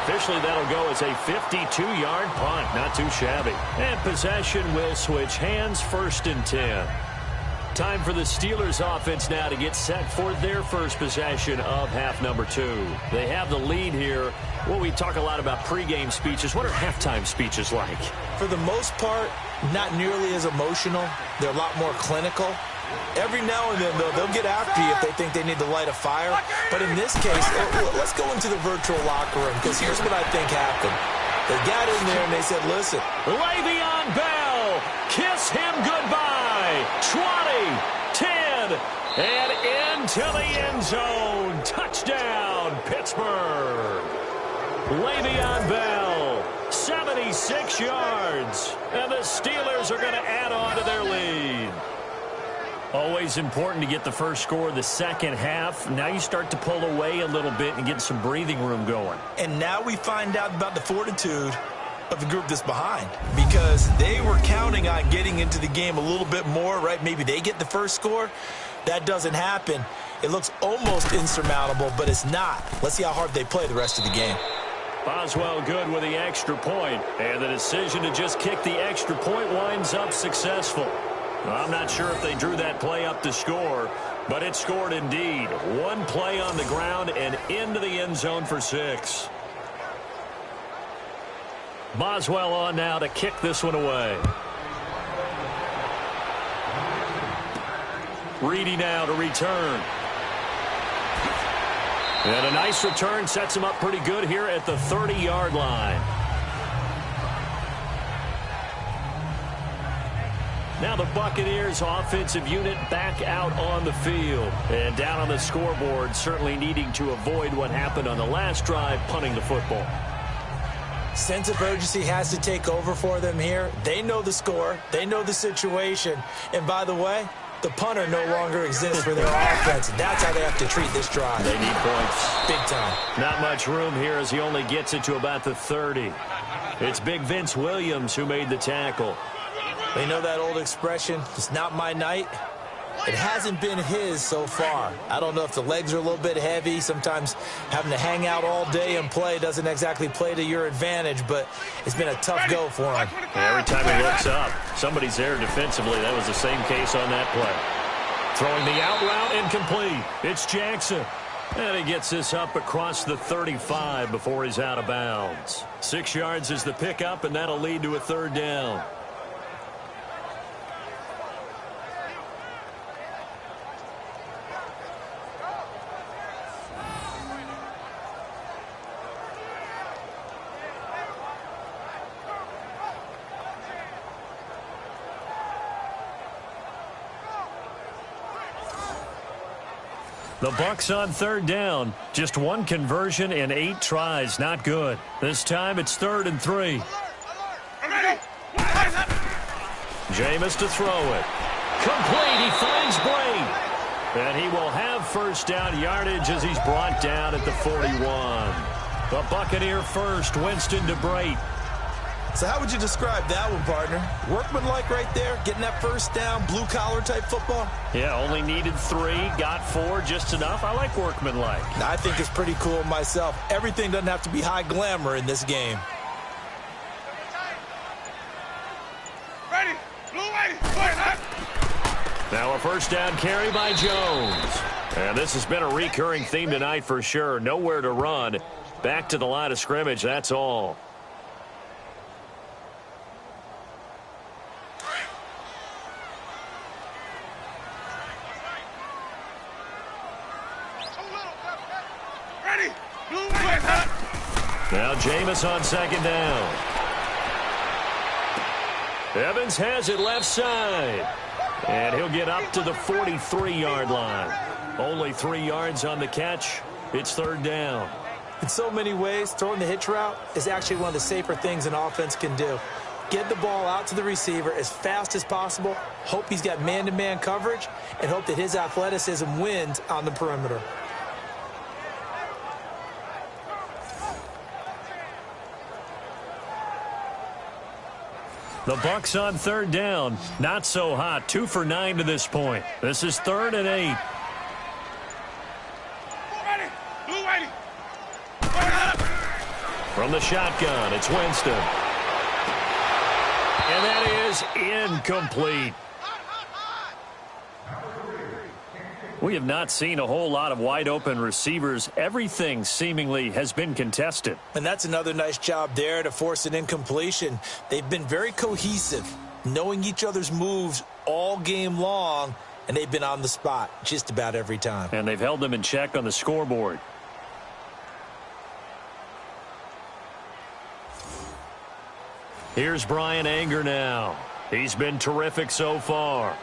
Officially, that'll go as a 52-yard punt. Not too shabby. And possession will switch hands, 1st and 10. Time for the Steelers offense now to get set for their first possession of half number 2. They have the lead here. Well, we talk a lot about pregame speeches. What are halftime speeches like? For the most part, not nearly as emotional. They're a lot more clinical. Every now and then, though, they'll get after you if they think they need to light a fire. But in this case, let's go into the virtual locker room, because here's what I think happened. They got in there and they said, listen. Le'Veon Bell, kiss him goodbye. 20, 10, and into the end zone. Touchdown, Pittsburgh. Le'Veon Bell, 76 yards. And the Steelers are going to add on to their lead. Always important to get the first score of the second half. Now you start to pull away a little bit and get some breathing room going. And now we find out about the fortitude of the group that's behind, because they were counting on getting into the game a little bit more, right? Maybe they get the first score. That doesn't happen. It looks almost insurmountable, but it's not. Let's see how hard they play the rest of the game. Boswell good with the extra point, and the decision to just kick the extra point winds up successful. I'm not sure if they drew that play up to score, but it scored indeed. One play on the ground and into the end zone for 6. Boswell on now to kick this one away. Reedy now to return. And a nice return sets him up pretty good here at the 30-yard line. Now the Buccaneers offensive unit back out on the field. And down on the scoreboard, certainly needing to avoid what happened on the last drive, punting the football. Sense of urgency has to take over for them here. They know the score. They know the situation. And by the way, the punter no longer exists for their offense. That's how they have to treat this drive. They need points. Big time. Not much room here as he only gets it to about the 30. It's Big Vince Williams who made the tackle. They know that old expression, it's not my night. It hasn't been his so far. I don't know if the legs are a little bit heavy. Sometimes having to hang out all day and play doesn't exactly play to your advantage, but it's been a tough go for him. Every time he looks up, somebody's there defensively. That was the same case on that play. Throwing the out route incomplete. It's Jackson. And he gets this up across the 35 before he's out of bounds. 6 yards is the pickup, and that'll lead to a 3rd down. The Bucs on 3rd down. Just 1 conversion in 8 tries. Not good. This time it's 3rd and 3. Jameis to throw it. Complete. He finds Blake. And he will have 1st down yardage as he's brought down at the 41. The Buccaneer first. Winston to Brate. So how would you describe that one, partner? Workmanlike right there, getting that 1st down, blue-collar type football? Yeah, only needed 3, got 4, just enough. I like workmanlike. I think it's pretty cool myself. Everything doesn't have to be high glamour in this game. Ready, blue way, now a 1st down carry by Jones. And this has been a recurring theme tonight for sure. Nowhere to run. Back to the line of scrimmage, that's all. Now Jameis on 2nd down. Evans has it left side. And he'll get up to the 43-yard line. Only 3 yards on the catch. It's 3rd down. In so many ways, throwing the hitch route is actually one of the safer things an offense can do. Get the ball out to the receiver as fast as possible. Hope he's got man-to-man coverage, and hope that his athleticism wins on the perimeter. The Bucs on third down. Not so hot. 2 for 9 to this point. This is 3rd and 8. From the shotgun, it's Winston. And that is incomplete. We have not seen a whole lot of wide-open receivers. Everything seemingly has been contested. And that's another nice job there to force an incompletion. They've been very cohesive, knowing each other's moves all game long, and they've been on the spot just about every time. And they've held them in check on the scoreboard. Here's Brian Anger now. He's been terrific so far.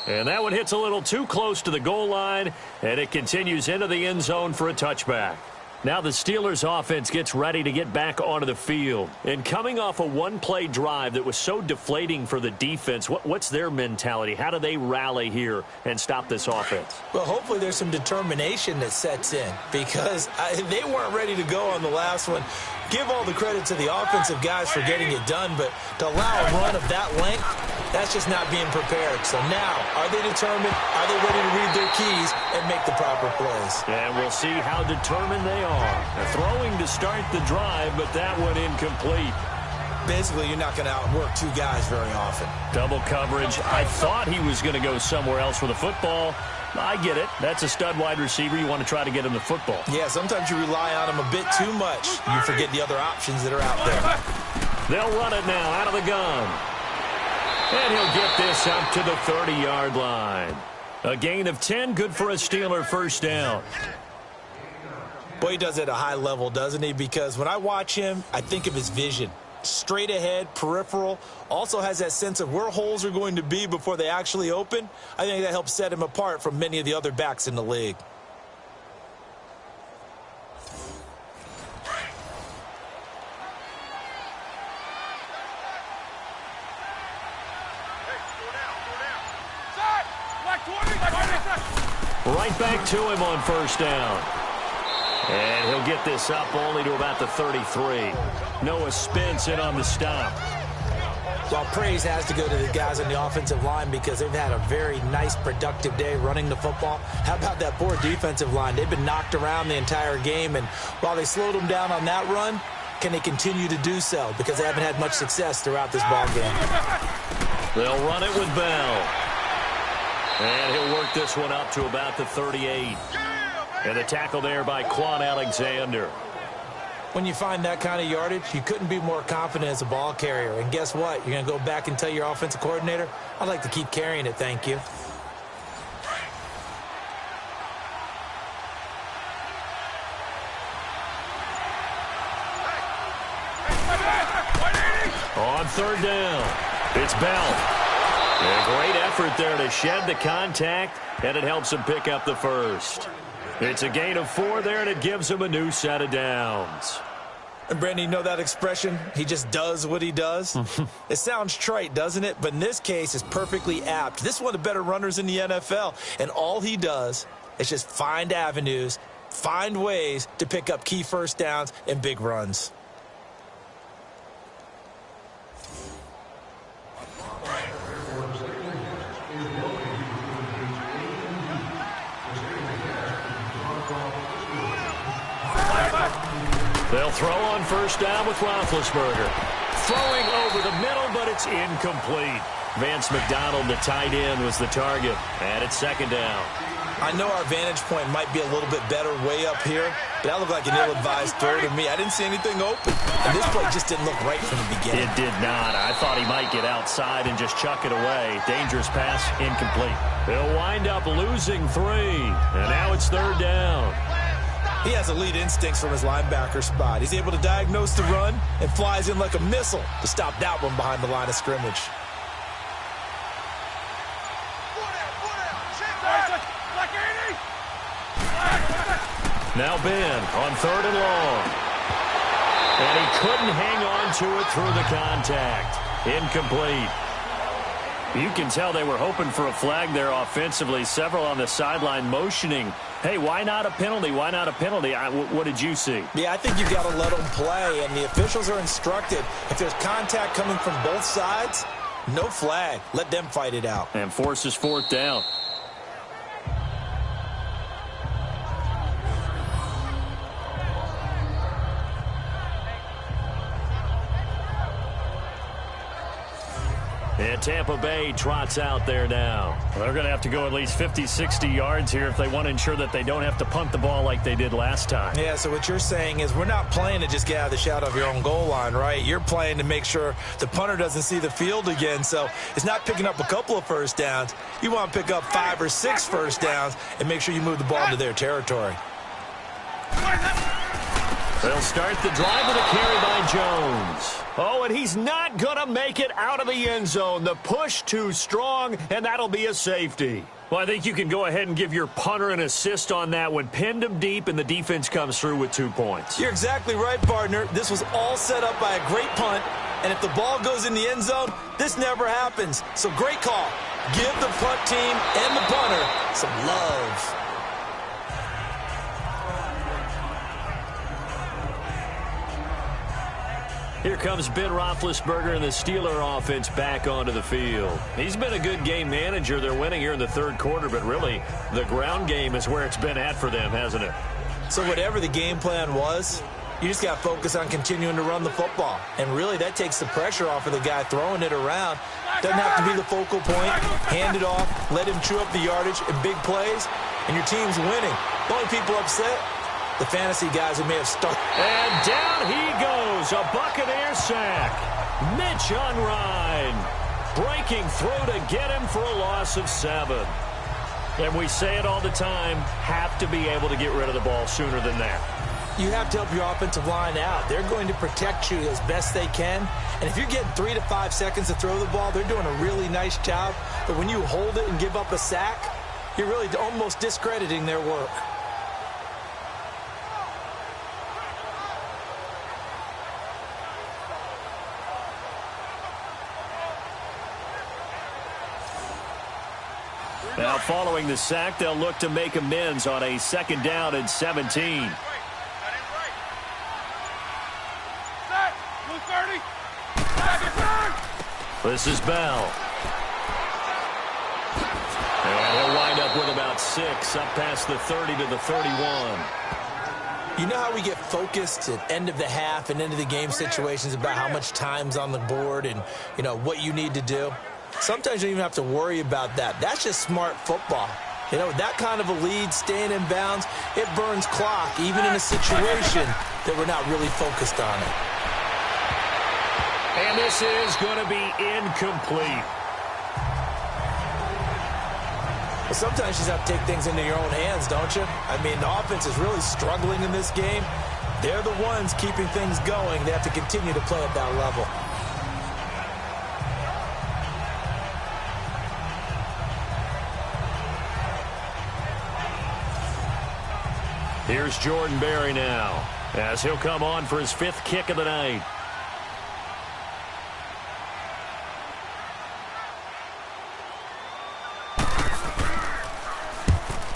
And that one hits a little too close to the goal line, and it continues into the end zone for a touchback. Now the Steelers offense gets ready to get back onto the field. And coming off a one-play drive that was so deflating for the defense, what's their mentality? How do they rally here and stop this offense? Well, hopefully there's some determination that sets in, because they weren't ready to go on the last one. Give all the credit to the offensive guys for getting it done, but to allow a run of that length, that's just not being prepared. So now, are they determined? Are they ready to read their keys and make the proper plays? And we'll see how determined they are. They're throwing to start the drive, but that one incomplete. Basically, you're not going to outwork two guys very often. Double coverage. I thought he was going to go somewhere else with the football. I get it. That's a stud wide receiver. You want to try to get him the football. Yeah, sometimes you rely on him a bit too much. You forget the other options that are out there. They'll run it now out of the gun. And he'll get this up to the 30-yard line. A gain of 10, good for a Steeler first down. Boy, he does it at a high level, doesn't he? Because when I watch him, I think of his vision. Straight ahead, peripheral, also has that sense of where holes are going to be before they actually open. I think that helps set him apart from many of the other backs in the league. Right back to him on first down. And he'll get this up only to about the 33. Noah Spence in on the stop. Well, praise has to go to the guys on the offensive line because they've had a very nice, productive day running the football. How about that poor defensive line? They've been knocked around the entire game, and while they slowed them down on that run, can they continue to do so? Because they haven't had much success throughout this ball game. They'll run it with Bell. And he'll work this one up to about the 38. And a tackle there by Quan Alexander. When you find that kind of yardage, you couldn't be more confident as a ball carrier. And guess what? You're going to go back and tell your offensive coordinator, I'd like to keep carrying it, thank you. On third down, it's Bell. A great effort there to shed the contact, and it helps him pick up the first. It's a gain of 4 there, and it gives him a new set of downs. And, Brandon, you know that expression? He just does what he does? It sounds trite, doesn't it? But in this case, it's perfectly apt. This is one of the better runners in the NFL, and all he does is just find avenues, find ways to pick up key first downs and big runs. They'll throw on first down with Roethlisberger. Throwing over the middle, but it's incomplete. Vance McDonald, the tight end, was the target. And it's second down. I know our vantage point might be a little bit better way up here, but that looked like an ill-advised throw to me. I didn't see anything open. And this play just didn't look right from the beginning. It did not. I thought he might get outside and just chuck it away. Dangerous pass, incomplete. They'll wind up losing 3. And now it's third down. He has elite instincts from his linebacker spot. He's able to diagnose the run and flies in like a missile to stop that one behind the line of scrimmage. Now Ben on 3rd and long. And he couldn't hang on to it through the contact. Incomplete. You can tell they were hoping for a flag there offensively. Several on the sideline motioning, hey, why not a penalty? Why not a penalty? What did you see? Yeah, I think you've got to let them play, and the officials are instructed. If there's contact coming from both sides, no flag. Let them fight it out. And forces 4th down. And Tampa Bay trots out there now. They're going to have to go at least 50, 60 yards here if they want to ensure that they don't have to punt the ball like they did last time. Yeah, so what you're saying is we're not playing to just get out of the shadow of your own goal line, right? You're playing to make sure the punter doesn't see the field again. So it's not picking up a couple of first downs. You want to pick up 5 or 6 first downs and make sure you move the ball into their territory. They'll start the drive with a carry by Jones. Oh, and he's not going to make it out of the end zone. The push too strong, and that'll be a safety. Well, I think you can go ahead and give your punter an assist on that one. Pinned him deep, and the defense comes through with 2 points. You're exactly right, partner. This was all set up by a great punt, and if the ball goes in the end zone, this never happens. So great call. Give the punt team and the punter some love. Here comes Ben Roethlisberger and the Steeler offense back onto the field. He's been a good game manager. They're winning here in the 3rd quarter, but really the ground game is where it's been at for them, hasn't it? So whatever the game plan was, you just got to focus on continuing to run the football. And really that takes the pressure off of the guy throwing it around. Doesn't have to be the focal point. Hand it off, let him chew up the yardage in big plays, and your team's winning. The only people upset, the fantasy guys who may have started. And down he goes, a Buccaneer sack. Mitch Unrein breaking through to get him for a loss of 7. And we say it all the time, have to be able to get rid of the ball sooner than that. You have to help your offensive line out. They're going to protect you as best they can. And if you're getting 3 to 5 seconds to throw the ball, they're doing a really nice job. But when you hold it and give up a sack, you're really almost discrediting their work. Now following the sack, they'll look to make amends on a 2nd down and 17. This is Bell. And he'll wind up with about 6, up past the 30 to the 31. You know how we get focused at end of the half and end of the game situations about how much time's on the board and, you know, what you need to do? Sometimes you don't even have to worry about that. That's just smart football. You know, that kind of a lead, staying in bounds, it burns clock, even in a situation that we're not really focused on it. And this is going to be incomplete. Well, sometimes you just have to take things into your own hands, don't you? I mean, the offense is really struggling in this game. They're the ones keeping things going. They have to continue to play at that level. Here's Jordan Berry now, as he'll come on for his 5th kick of the night.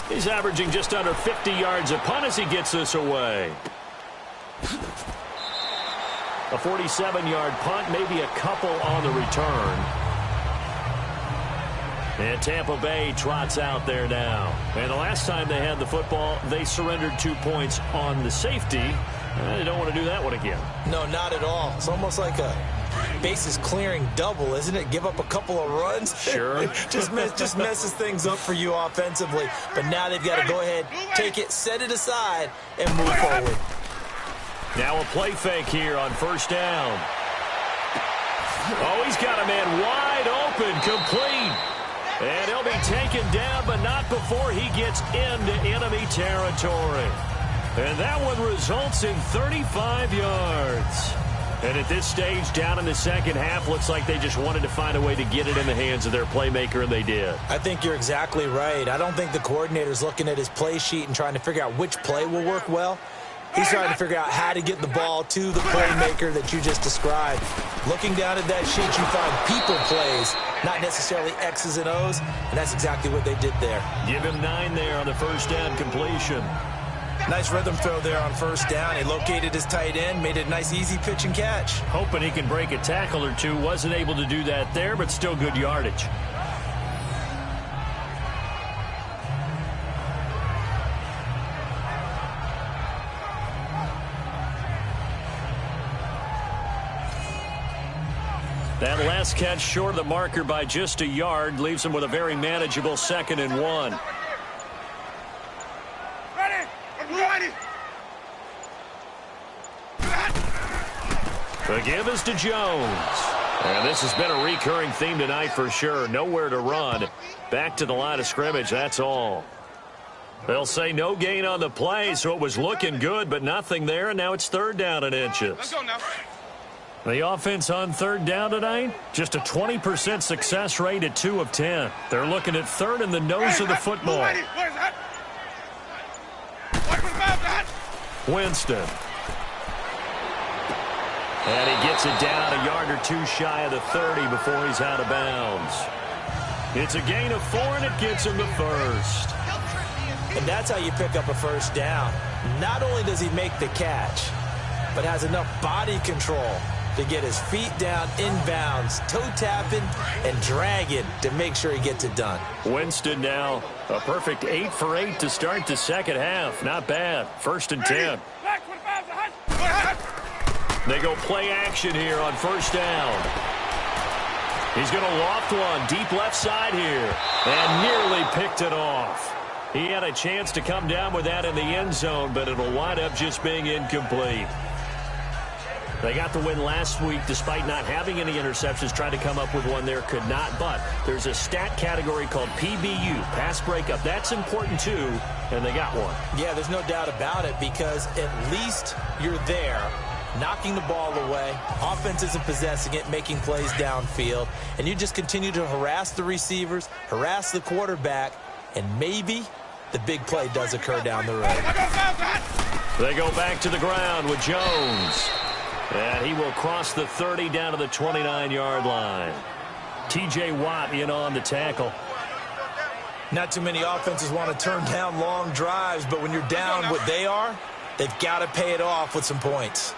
He's averaging just under 50 yards a punt as he gets this away. A 47-yard punt, maybe a couple on the return. And Tampa Bay trots out there now. And the last time they had the football, they surrendered 2 points on the safety. They don't want to do that one again. No, not at all. It's almost like a bases clearing double, isn't it? Give up a couple of runs. Sure. just messes things up for you offensively. But now they've got to go ahead, take it, set it aside, and move forward. Now a play fake here on 1st down. Oh, he's got a man wide open, complete. And he'll be taken down, but not before he gets into enemy territory. And that one results in 35 yards. And at this stage, down in the second half, looks like they just wanted to find a way to get it in the hands of their playmaker, and they did. I think you're exactly right. I don't think the coordinator's looking at his play sheet and trying to figure out which play will work well. He's trying to figure out how to get the ball to the playmaker that you just described. Looking down at that sheet, you find people plays, not necessarily X's and O's, and that's exactly what they did there. Give him 9 there on the first down completion. Nice rhythm throw there on first down. He located his tight end, made it a nice, easy pitch and catch. Hoping he can break a tackle or two. Wasn't able to do that there, but still good yardage. That last catch short of the marker by just a yard leaves him with a very manageable 2nd and 1. The give is to Jones. And this has been a recurring theme tonight for sure. Nowhere to run. Back to the line of scrimmage, that's all. They'll say no gain on the play, so it was looking good, but nothing there, and now it's 3rd down and inches. Let's go now. The offense on 3rd down tonight, just a 20% success rate at 2 of 10. They're looking at 3rd in the nose of the football. Winston. And he gets it down a yard or 2 shy of the 30 before he's out of bounds. It's a gain of 4, and it gets him the 1st. And that's how you pick up a 1st down. Not only does he make the catch, but has enough body control to get his feet down inbounds, toe tapping and dragging to make sure he gets it done. Winston now a perfect 8 for 8 to start the second half. Not bad. 1st and 10. They go play action here on 1st down. He's going to loft one deep left side here and nearly picked it off. He had a chance to come down with that in the end zone, but it'll wind up just being incomplete. They got the win last week despite not having any interceptions. Tried to come up with one there, could not. But there's a stat category called PBU, pass breakup. That's important too, and they got one. Yeah, there's no doubt about it because at least you're there, knocking the ball away. Offense isn't possessing it, making plays downfield. And you just continue to harass the receivers, harass the quarterback, and maybe the big play does occur down the road. They go back to the ground with Jones. And he will cross the 30 down to the 29-yard line. T.J. Watt in on the tackle. Not too many offenses want to turn down long drives, but when you're down what they are, they've got to pay it off with some points.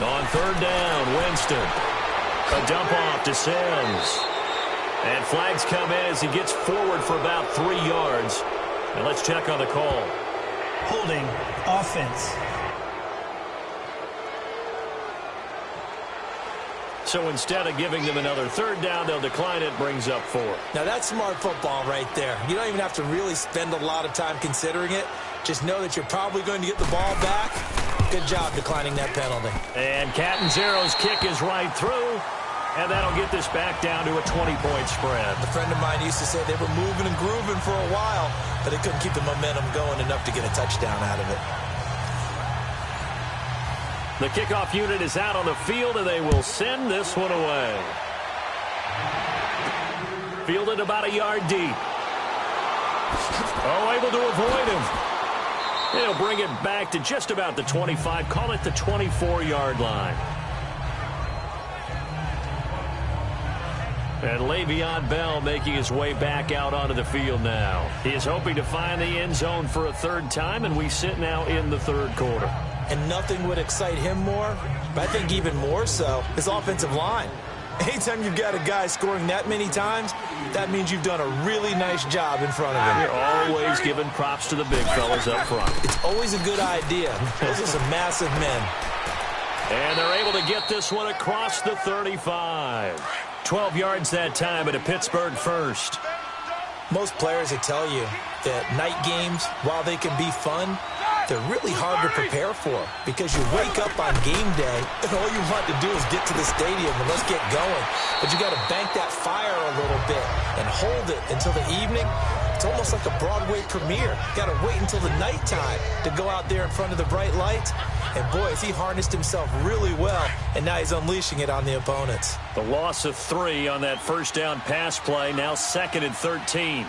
On 3rd down, Winston. A dump off to Sims. And flags come in as he gets forward for about 3 yards. And let's check on the call. Holding offense. So instead of giving them another 3rd down, they'll decline it, brings up 4. Now that's smart football right there. You don't even have to really spend a lot of time considering it. Just know that you're probably going to get the ball back. Good job declining that penalty. And Catanzaro's kick is right through. And that'll get this back down to a 20-point spread. A friend of mine used to say they were moving and grooving for a while, but they couldn't keep the momentum going enough to get a touchdown out of it. The kickoff unit is out on the field, and they will send this one away. Fielded about a yard deep. Oh, able to avoid him. They'll bring it back to just about the 25. Call it the 24-yard line. And Le'Veon Bell making his way back out onto the field now. He is hoping to find the end zone for a 3rd time, and we sit now in the 3rd quarter. And nothing would excite him more, but I think even more so, his offensive line. Anytime you've got a guy scoring that many times, that means you've done a really nice job in front of him. You're always giving props to the big fellas up front. It's always a good idea. Those are some massive men. And they're able to get this one across the 35. 12 yards that time at a Pittsburgh 1st. Most players will tell you that night games, while they can be fun, they're really hard to prepare for because you wake up on game day and all you want to do is get to the stadium and let's get going. But you got to bank that fire a little bit and hold it until the evening. It's almost like a Broadway premiere. Got to wait until the nighttime to go out there in front of the bright lights. And boy, has he harnessed himself really well, and now he's unleashing it on the opponents. The loss of 3 on that first down pass play, now 2nd and 13.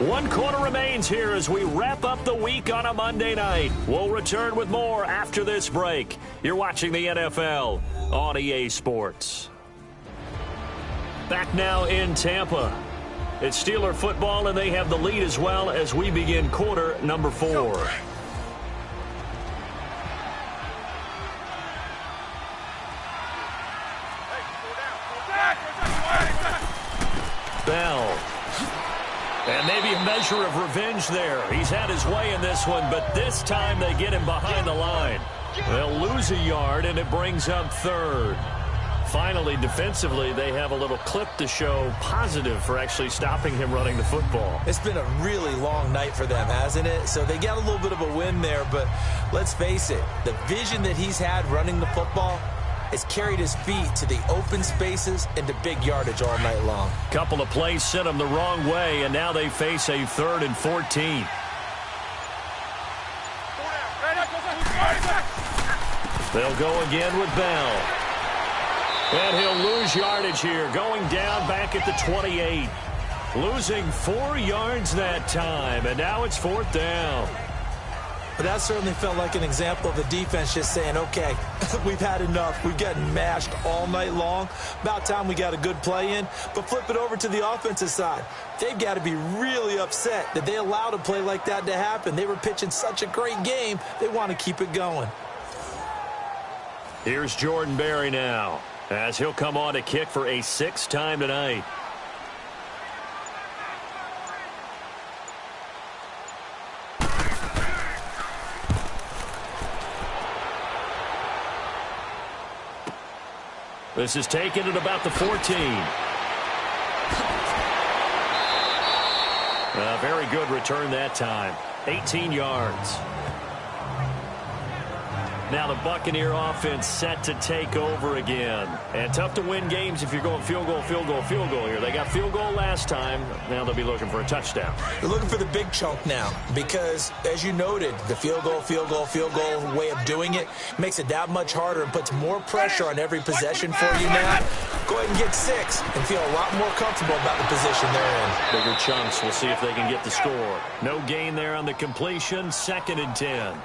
One quarter remains here as we wrap up the week on a Monday night. We'll return with more after this break. You're watching the NFL on EA Sports. Back now in Tampa. It's Steeler football, and they have the lead as well as we begin quarter number 4. Bell. And maybe a measure of revenge there. He's had his way in this one, but this time they get him behind the line. They'll lose a yard, and it brings up 3rd. Finally, defensively, they have a little clip to show positive for actually stopping him running the football. It's been a really long night for them, hasn't it? So they got a little bit of a win there, but let's face it, the vision that he's had running the football has carried his feet to the open spaces and to big yardage all night long. Couple of plays sent them the wrong way, and now they face a 3rd and 14. They'll go again with Bell. And he'll lose yardage here, going down back at the 28. Losing 4 yards that time, and now it's 4th down. But that certainly felt like an example of the defense just saying, okay, we've had enough. We've gotten mashed all night long. About time we got a good play in. But flip it over to the offensive side. They've got to be really upset that they allowed a play like that to happen. They were pitching such a great game. They want to keep it going. Here's Jordan Berry now, as he'll come on to kick for a 6th time tonight. This is taken at about the 14. A very good return that time. 18 yards. Now the Buccaneer offense set to take over again. And tough to win games if you're going field goal, field goal, field goal here. They got field goal last time. Now they'll be looking for a touchdown. They're looking for the big chunk now because, as you noted, the field goal, field goal, field goal way of doing it makes it that much harder and puts more pressure on every possession for you now. Go ahead and get 6 and feel a lot more comfortable about the position they're in. Bigger chunks. We'll see if they can get the score. No gain there on the completion. 2nd and 10.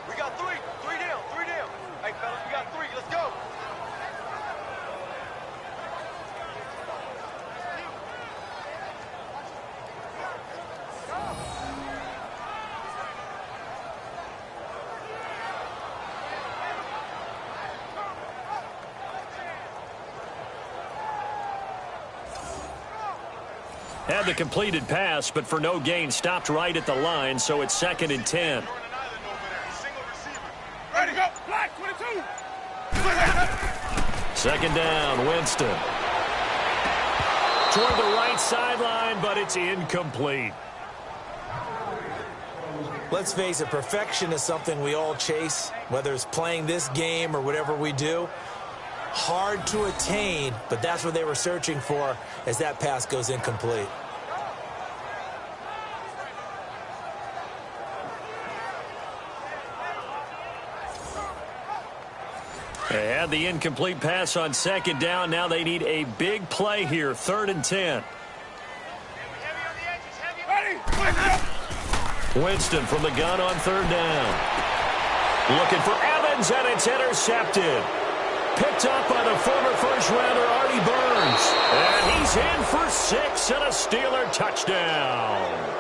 We got 3. 3 down. 3 down. Hey, fellas, we got 3. Let's go. Had the completed pass, but for no gain, stopped right at the line, so it's 2nd and 10. Ready, go. Black 22. 2nd down, Winston. Toward the right sideline, but it's incomplete. Let's face it, perfection is something we all chase, whether it's playing this game or whatever we do. Hard to attain, but that's what they were searching for as that pass goes incomplete. They had the incomplete pass on 2nd down. Now they need a big play here, 3rd and 10. Winston from the gun on 3rd down. Looking for Evans, and it's intercepted. Picked up by the former first-rounder Artie Burns. And he's in for 6 and a Steeler touchdown.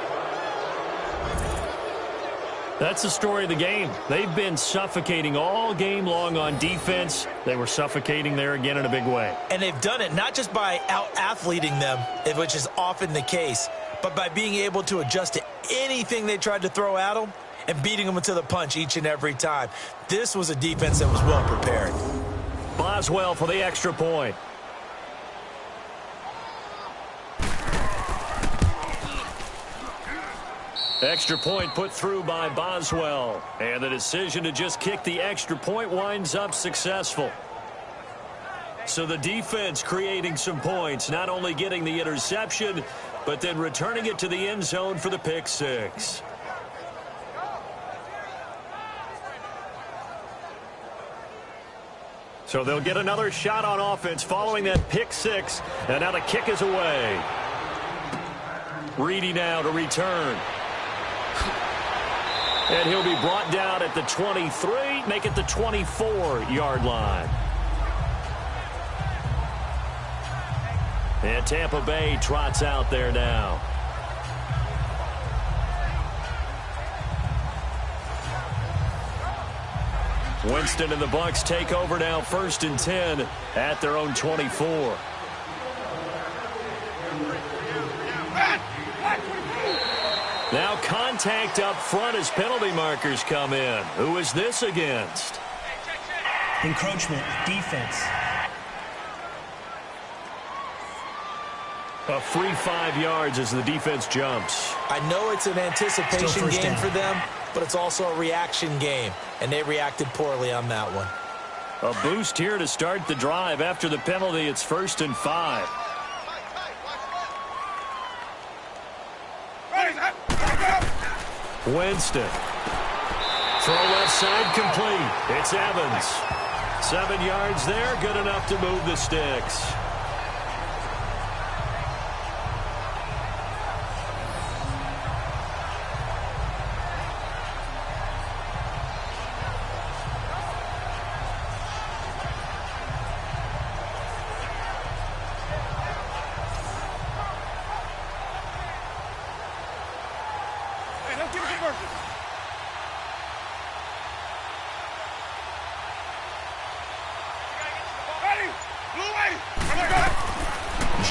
That's the story of the game. They've been suffocating all game long on defense. They were suffocating there again in a big way. And they've done it not just by out-athleting them, which is often the case, but by being able to adjust to anything they tried to throw at them and beating them to the punch each and every time. This was a defense that was well prepared. Boswell for the extra point. Extra point put through by Boswell. And the decision to just kick the extra point winds up successful. So the defense creating some points, not only getting the interception, but then returning it to the end zone for the pick six. So they'll get another shot on offense following that pick six, and now the kick is away. Reedy now to return. And he'll be brought down at the 23, make it the 24-yard line. And Tampa Bay trots out there now. Winston and the Bucs take over now, 1st and 10 at their own 24. Now contact up front as penalty markers come in. Who is this against? Encroachment, defense. A free 5 yards as the defense jumps. I know it's an anticipation game for them, but it's also a reaction game, and they reacted poorly on that one. A boost here to start the drive. After the penalty, it's 1st and 5. Winston. Throw left side complete. It's Evans. 7 yards there, good enough to move the sticks.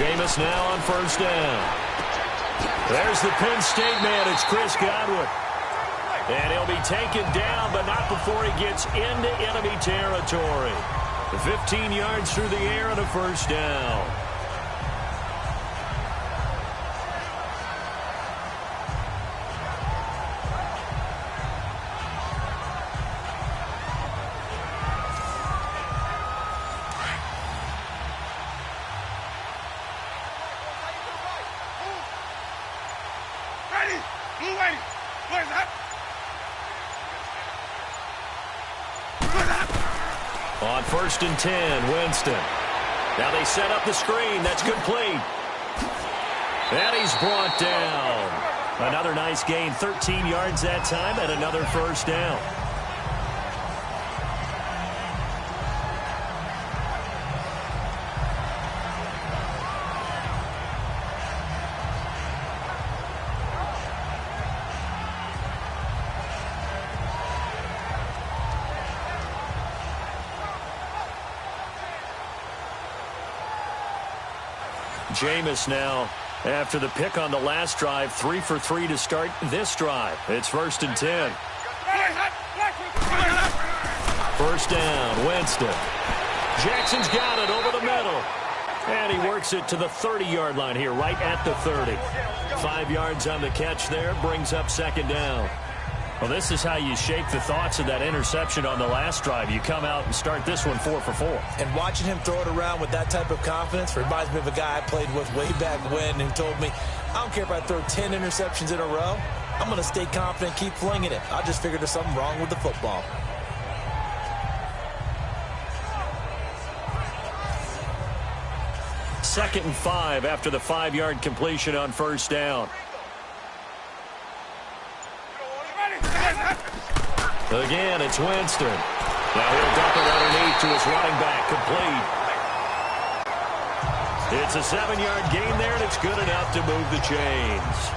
Jameis now on 1st down. There's the Penn State man. It's Chris Godwin. And he'll be taken down, but not before he gets into enemy territory. 15 yards through the air and a 1st down. On 1st and 10, Winston. Now they set up the screen. That's complete. And he's brought down. Another nice gain, 13 yards that time, and another 1st down. Jameis now, after the pick on the last drive, 3 for 3 to start this drive. It's 1st and 10. 1st down, Winston. Jackson's got it over the middle. And he works it to the 30-yard line here, right at the 30. 5 yards on the catch there, brings up 2nd down. Well, this is how you shake the thoughts of that interception on the last drive. You come out and start this one 4 for 4. And watching him throw it around with that type of confidence reminds me of a guy I played with way back when who told me, I don't care if I throw 10 interceptions in a row. I'm going to stay confident, keep flinging it. I just figured there's something wrong with the football. Second and 5 after the 5-yard completion on 1st down. Again, it's Winston. Now he'll dump it underneath to his running back, complete. It's a 7-yard gain there, and it's good enough to move the chains.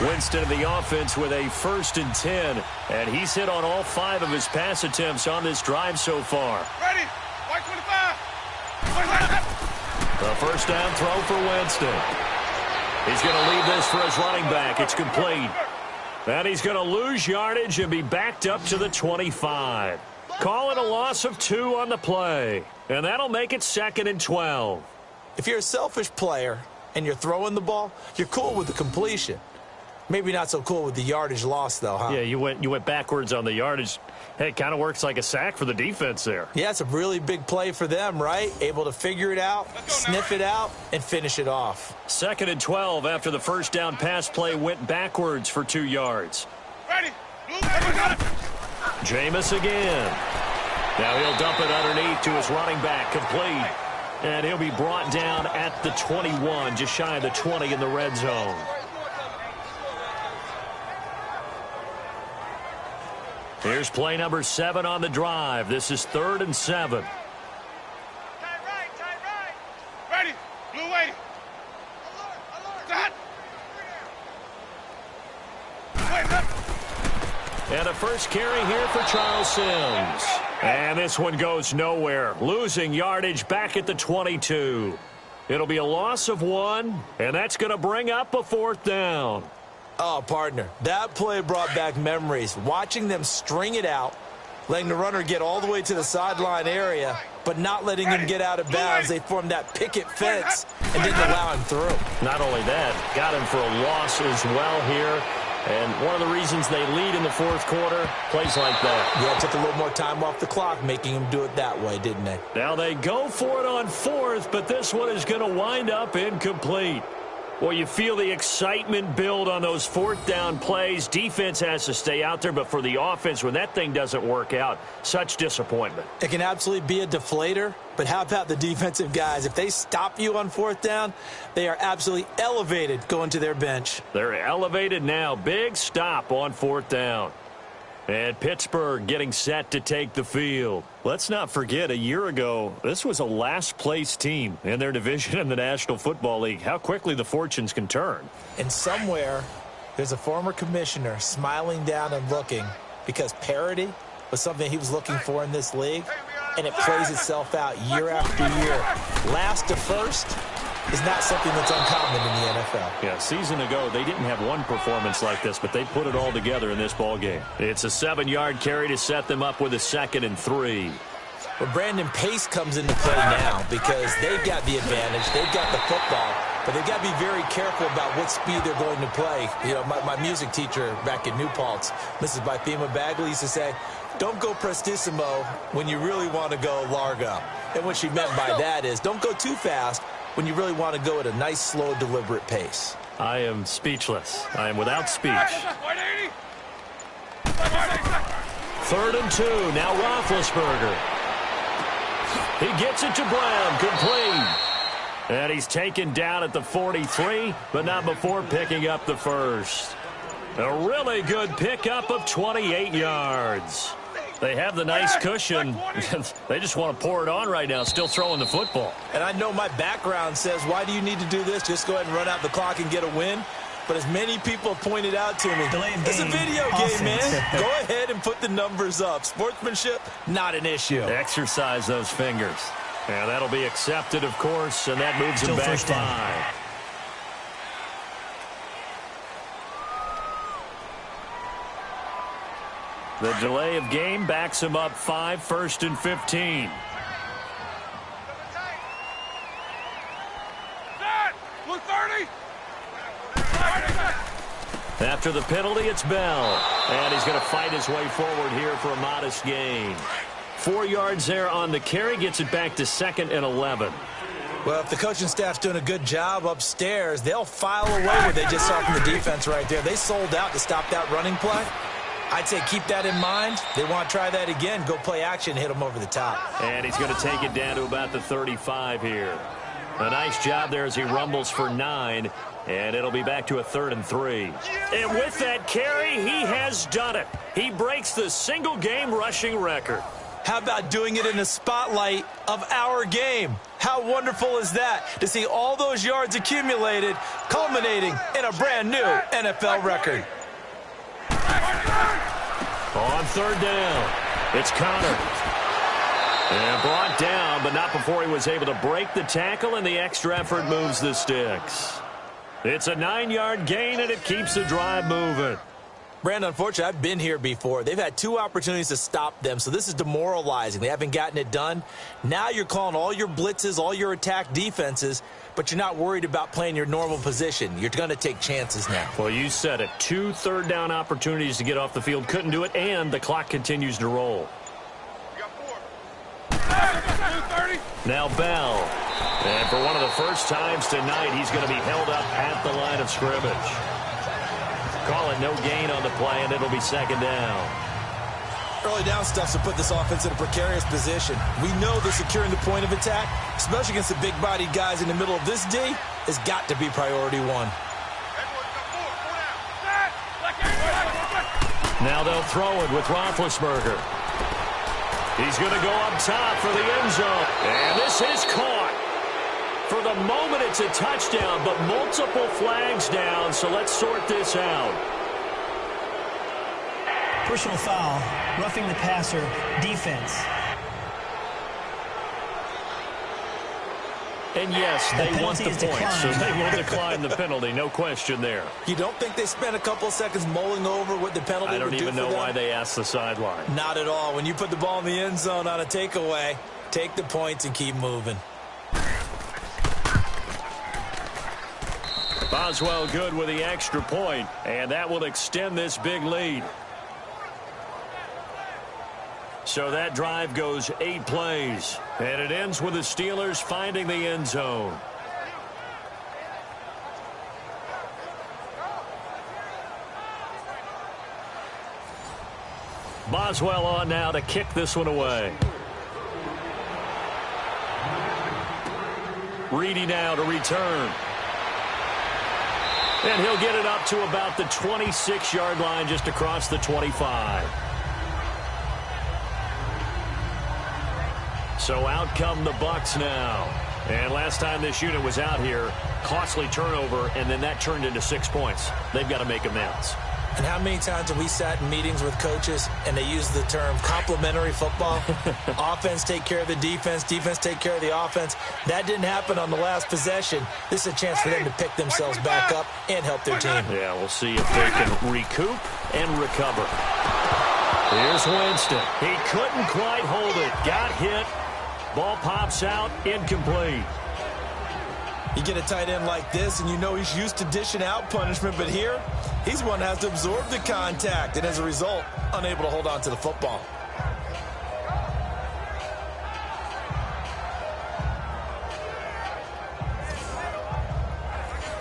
Winston of the offense with a 1st and 10, and he's hit on all 5 of his pass attempts on this drive so far. Ready? White 25. The 1st down throw for Winston. He's going to leave this for his running back. It's complete. And he's going to lose yardage and be backed up to the 25. Call it a loss of 2 on the play. And that'll make it 2nd and 12. If you're a selfish player and you're throwing the ball, you're cool with the completion. Maybe not so cool with the yardage loss, though, huh? Yeah, you went backwards on the yardage. Hey, it kind of works like a sack for the defense there. Yeah, it's a really big play for them, right? Able to figure it out, sniff it out, and finish it off. 2nd and 12 after the first down pass play went backwards for 2 yards. Ready. Jameis again. Now he'll dump it underneath to his running back, complete. And he'll be brought down at the 21, just shy of the 20 in the red zone. Here's play number 7 on the drive. This is 3rd and 7. Tight right. Ready. Blue waiting. Alert. And a first carry here for Charles Sims. And this one goes nowhere. Losing yardage back at the 22. It'll be a loss of 1, and that's going to bring up a 4th down. Oh, partner, that play brought back memories. Watching them string it out, letting the runner get all the way to the sideline area, but not letting him get out of bounds. They formed that picket fence and didn't allow him through. Not only that, got him for a loss as well here. And one of the reasons they lead in the 4th quarter, plays like that. Yeah, it took a little more time off the clock, making him do it that way, didn't they? Now they go for it on 4th, but this one is going to wind up incomplete. Well, you feel the excitement build on those 4th down plays. Defense has to stay out there, but for the offense, when that thing doesn't work out, such disappointment. It can absolutely be a deflator, but how about the defensive guys? If they stop you on 4th down, they are absolutely elevated going to their bench. They're elevated now. Big stop on 4th down. And Pittsburgh getting set to take the field. Let's not forget, a year ago, this was a last-place team in their division in the National Football League. How quickly the fortunes can turn. And somewhere, there's a former commissioner smiling down and looking because parity was something he was looking for in this league, and it plays itself out year after year. Last to first is not something that's uncommon in the NFL. Yeah, a season ago, they didn't have one performance like this, but they put it all together in this ball game. It's a 7-yard carry to set them up with a 2nd and 3. But Brandon, pace comes into play now because they've got the advantage. They've got the football, but they've got to be very careful about what speed they're going to play. You know, my music teacher back in New Paltz, Mrs. Bythema Bagley, used to say, don't go prestissimo when you really want to go largo. And what she meant by that is don't go too fast when you really want to go at a nice, slow, deliberate pace. I am speechless. I am without speech. 3rd and 2. Now Roethlisberger. He gets it to Brown. Complete. And he's taken down at the 43, but not before picking up the first. A really good pickup of 28 yards. They have the nice cushion. They just want to pour it on right now, still throwing the football. And I know my background says, why do you need to do this? Just go ahead and run out the clock and get a win. But as many people pointed out to me, it's a video game, man. Go ahead and put the numbers up. Sportsmanship, not an issue. Exercise those fingers. And that'll be accepted, of course, and that moves him back 5. The delay of game backs him up 5, 1st and 15. Blue 30. After the penalty, it's Bell. And he's going to fight his way forward here for a modest gain. 4 yards there on the carry, gets it back to 2nd and 11. Well, if the coaching staff's doing a good job upstairs, they'll file away what they just saw from the defense right there. They sold out to stop that running play. I'd say keep that in mind. They want to try that again. Go play action, hit them over the top. And he's going to take it down to about the 35 here. A nice job there as he rumbles for 9. And it'll be back to a 3rd and 3. And with that carry, he has done it. He breaks the single-game rushing record. How about doing it in the spotlight of our game? How wonderful is that to see all those yards accumulated, culminating in a brand new NFL record. On 3rd down, it's Connor. And brought down, but not before he was able to break the tackle, and the extra effort moves the sticks. It's a 9-yard gain, and it keeps the drive moving. Brandon, unfortunately, I've been here before. They've had 2 opportunities to stop them, so this is demoralizing. They haven't gotten it done. Now you're calling all your blitzes, all your attack defenses, but you're not worried about playing your normal position. You're going to take chances now. Well, you said it. 2 third-down opportunities to get off the field. Couldn't do it, and the clock continues to roll. Now Bell. And for one of the first times tonight, he's going to be held up at the line of scrimmage. Call it no gain on the play, and it'll be 2nd down. Early down stuff to put this offense in a precarious position. We know that securing the point of attack, especially against the big-bodied guys in the middle of this D, has got to be priority 1. Now they'll throw it with Roethlisberger. He's going to go up top for the end zone. And this is caught. For the moment, it's a touchdown, but multiple flags down, so let's sort this out. Personal foul, roughing the passer, defense. And yes, they want the point, so they will decline the penalty, no question there. You don't think they spent a couple of seconds mulling over what the penalty would do for them? I don't even know why they asked the sideline. Not at all. When you put the ball in the end zone on a takeaway, take the points and keep moving. Boswell good with the extra point, and that will extend this big lead. So that drive goes 8 plays, and it ends with the Steelers finding the end zone. Boswell on now to kick this one away. Reedy now to return. And he'll get it up to about the 26-yard line, just across the 25. So out come the Bucs now. And last time this unit was out here, costly turnover, and then that turned into 6 points. They've got to make amends. And how many times have we sat in meetings with coaches and they use the term complementary football? Offense take care of the defense, defense take care of the offense. That didn't happen on the last possession. This is a chance for them to pick themselves back up and help their team. Yeah, we'll see if they can recoup and recover. Here's Winston. He couldn't quite hold it. Got hit. Ball pops out, incomplete. You get a tight end like this, and you know he's used to dishing out punishment, but here, he's one that has to absorb the contact, and as a result, unable to hold on to the football.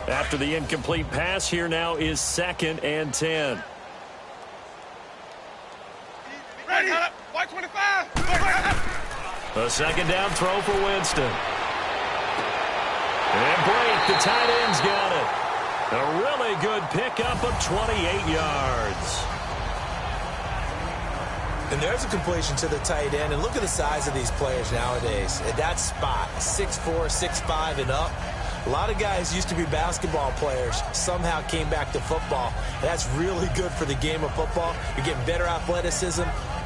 After the incomplete pass, here now is 2nd and 10. Ready? White 25. A 2nd down throw for Winston. And Blake, the tight end's got it. A really good pickup of 28 yards. And there's a completion to the tight end. And look at the size of these players nowadays. At that spot, 6'4", 6'5", and up. A lot of guys used to be basketball players, somehow came back to football. That's really good for the game of football. You're getting better athleticism,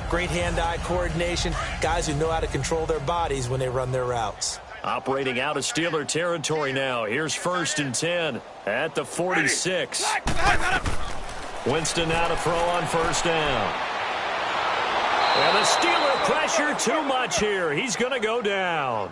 great hand-eye coordination, guys who know how to control their bodies when they run their routes. Operating out of Steeler territory now. Here's 1st and 10 at the 46. Winston now to throw on 1st down. And the Steeler pressure too much here. He's going to go down.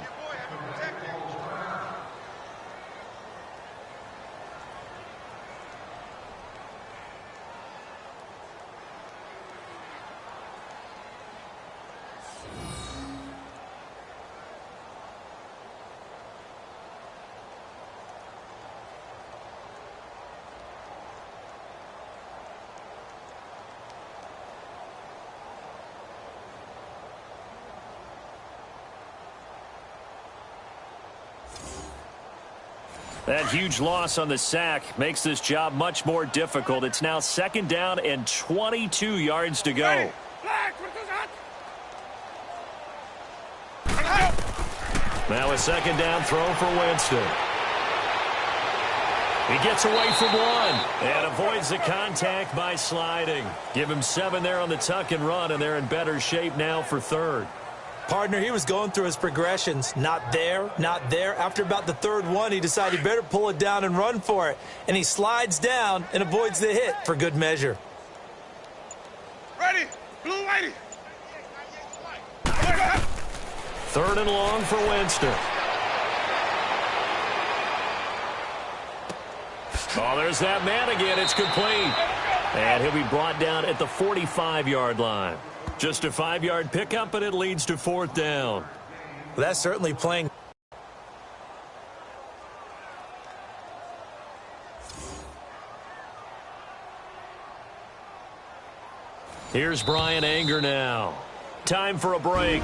That huge loss on the sack makes this job much more difficult. It's now 2nd down and 22 yards to go. Now a 2nd down throw for Winston. He gets away from one and avoids the contact by sliding. Give him 7 there on the tuck and run, and they're in better shape now for 3rd. Partner, he was going through his progressions. Not there, not there. After about the 3rd one, he decided he better pull it down and run for it. And he slides down and avoids the hit for good measure. Third and long for Winston. Oh, there's that man again. It's complete. And he'll be brought down at the 45-yard line. Just a 5-yard pickup, and it leads to fourth down. Well, that's certainly playing. Here's Brian Anger now. Time for a break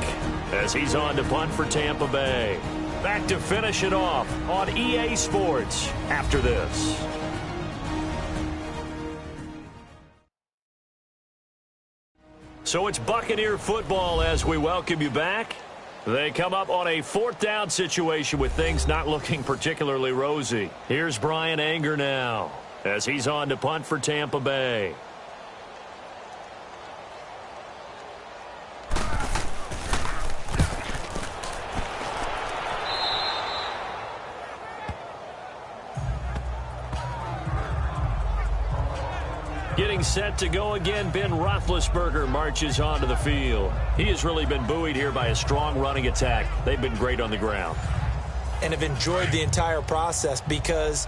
as he's on to punt for Tampa Bay. Back to finish it off on EA Sports after this. So it's Buccaneer football as we welcome you back. They come up on a fourth down situation with things not looking particularly rosy. Here's Brian Anger now as he's on to punt for Tampa Bay. Getting set to go again, Ben Roethlisberger marches onto the field. He has really been buoyed here by a strong running attack. They've been great on the ground. And have enjoyed the entire process because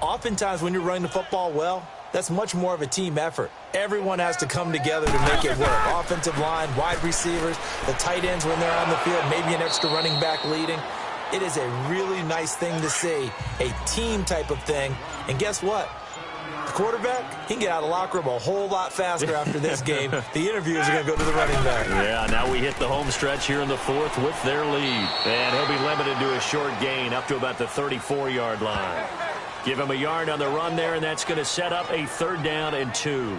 oftentimes when you're running the football well, that's much more of a team effort. Everyone has to come together to make it work. Offensive line, wide receivers, the tight ends when they're on the field, maybe an extra running back leading. It is a really nice thing to see, a team type of thing. And guess what? The quarterback, he can get out of the locker room a whole lot faster after this game. The interviews are going to go to the running back. Yeah, now we hit the home stretch here in the fourth with their lead. And he'll be limited to a short gain up to about the 34-yard line. Give him a yard on the run there, and that's going to set up a 3rd down and 2.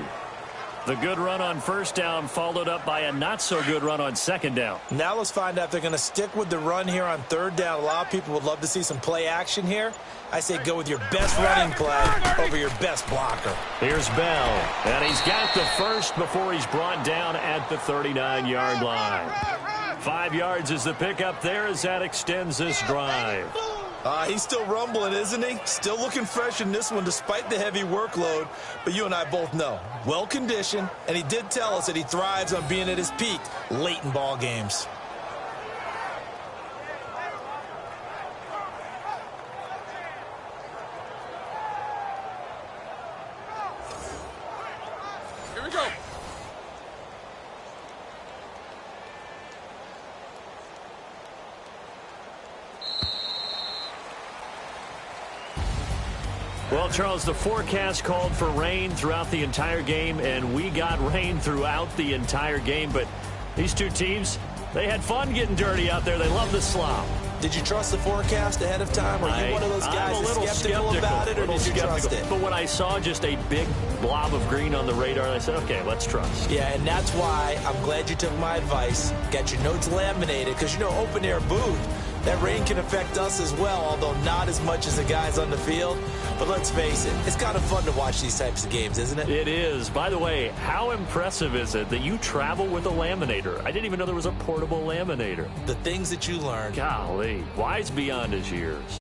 The good run on first down followed up by a not-so-good run on second down. Now let's find out if they're going to stick with the run here on 3rd down. A lot of people would love to see some play action here. I say go with your best running play over your best blocker. Here's Bell, and he's got the first before he's brought down at the 39-yard line. 5 yards is the pickup there as that extends this drive. He's still rumbling, isn't he? Still looking fresh in this one despite the heavy workload. But you and I both know, well-conditioned, and he did tell us that he thrives on being at his peak late in ball games. Here we go. Well, Charles, the forecast called for rain throughout the entire game, and we got rain throughout the entire game. But these two teams, they had fun getting dirty out there. They love the slop. Did you trust the forecast ahead of time? Or are you one of those guys that's skeptical about it, or did you trust it? But when I saw just a big blob of green on the radar, I said, okay, let's trust. Yeah, and that's why I'm glad you took my advice. Got your notes laminated, because, you know, open-air booth, that rain can affect us as well, although not as much as the guys on the field. But let's face it, it's kind of fun to watch these types of games, isn't it? It is. By the way, how impressive is it that you travel with a laminator? I didn't even know there was a portable laminator. The things that you learn. Golly, wise beyond his years.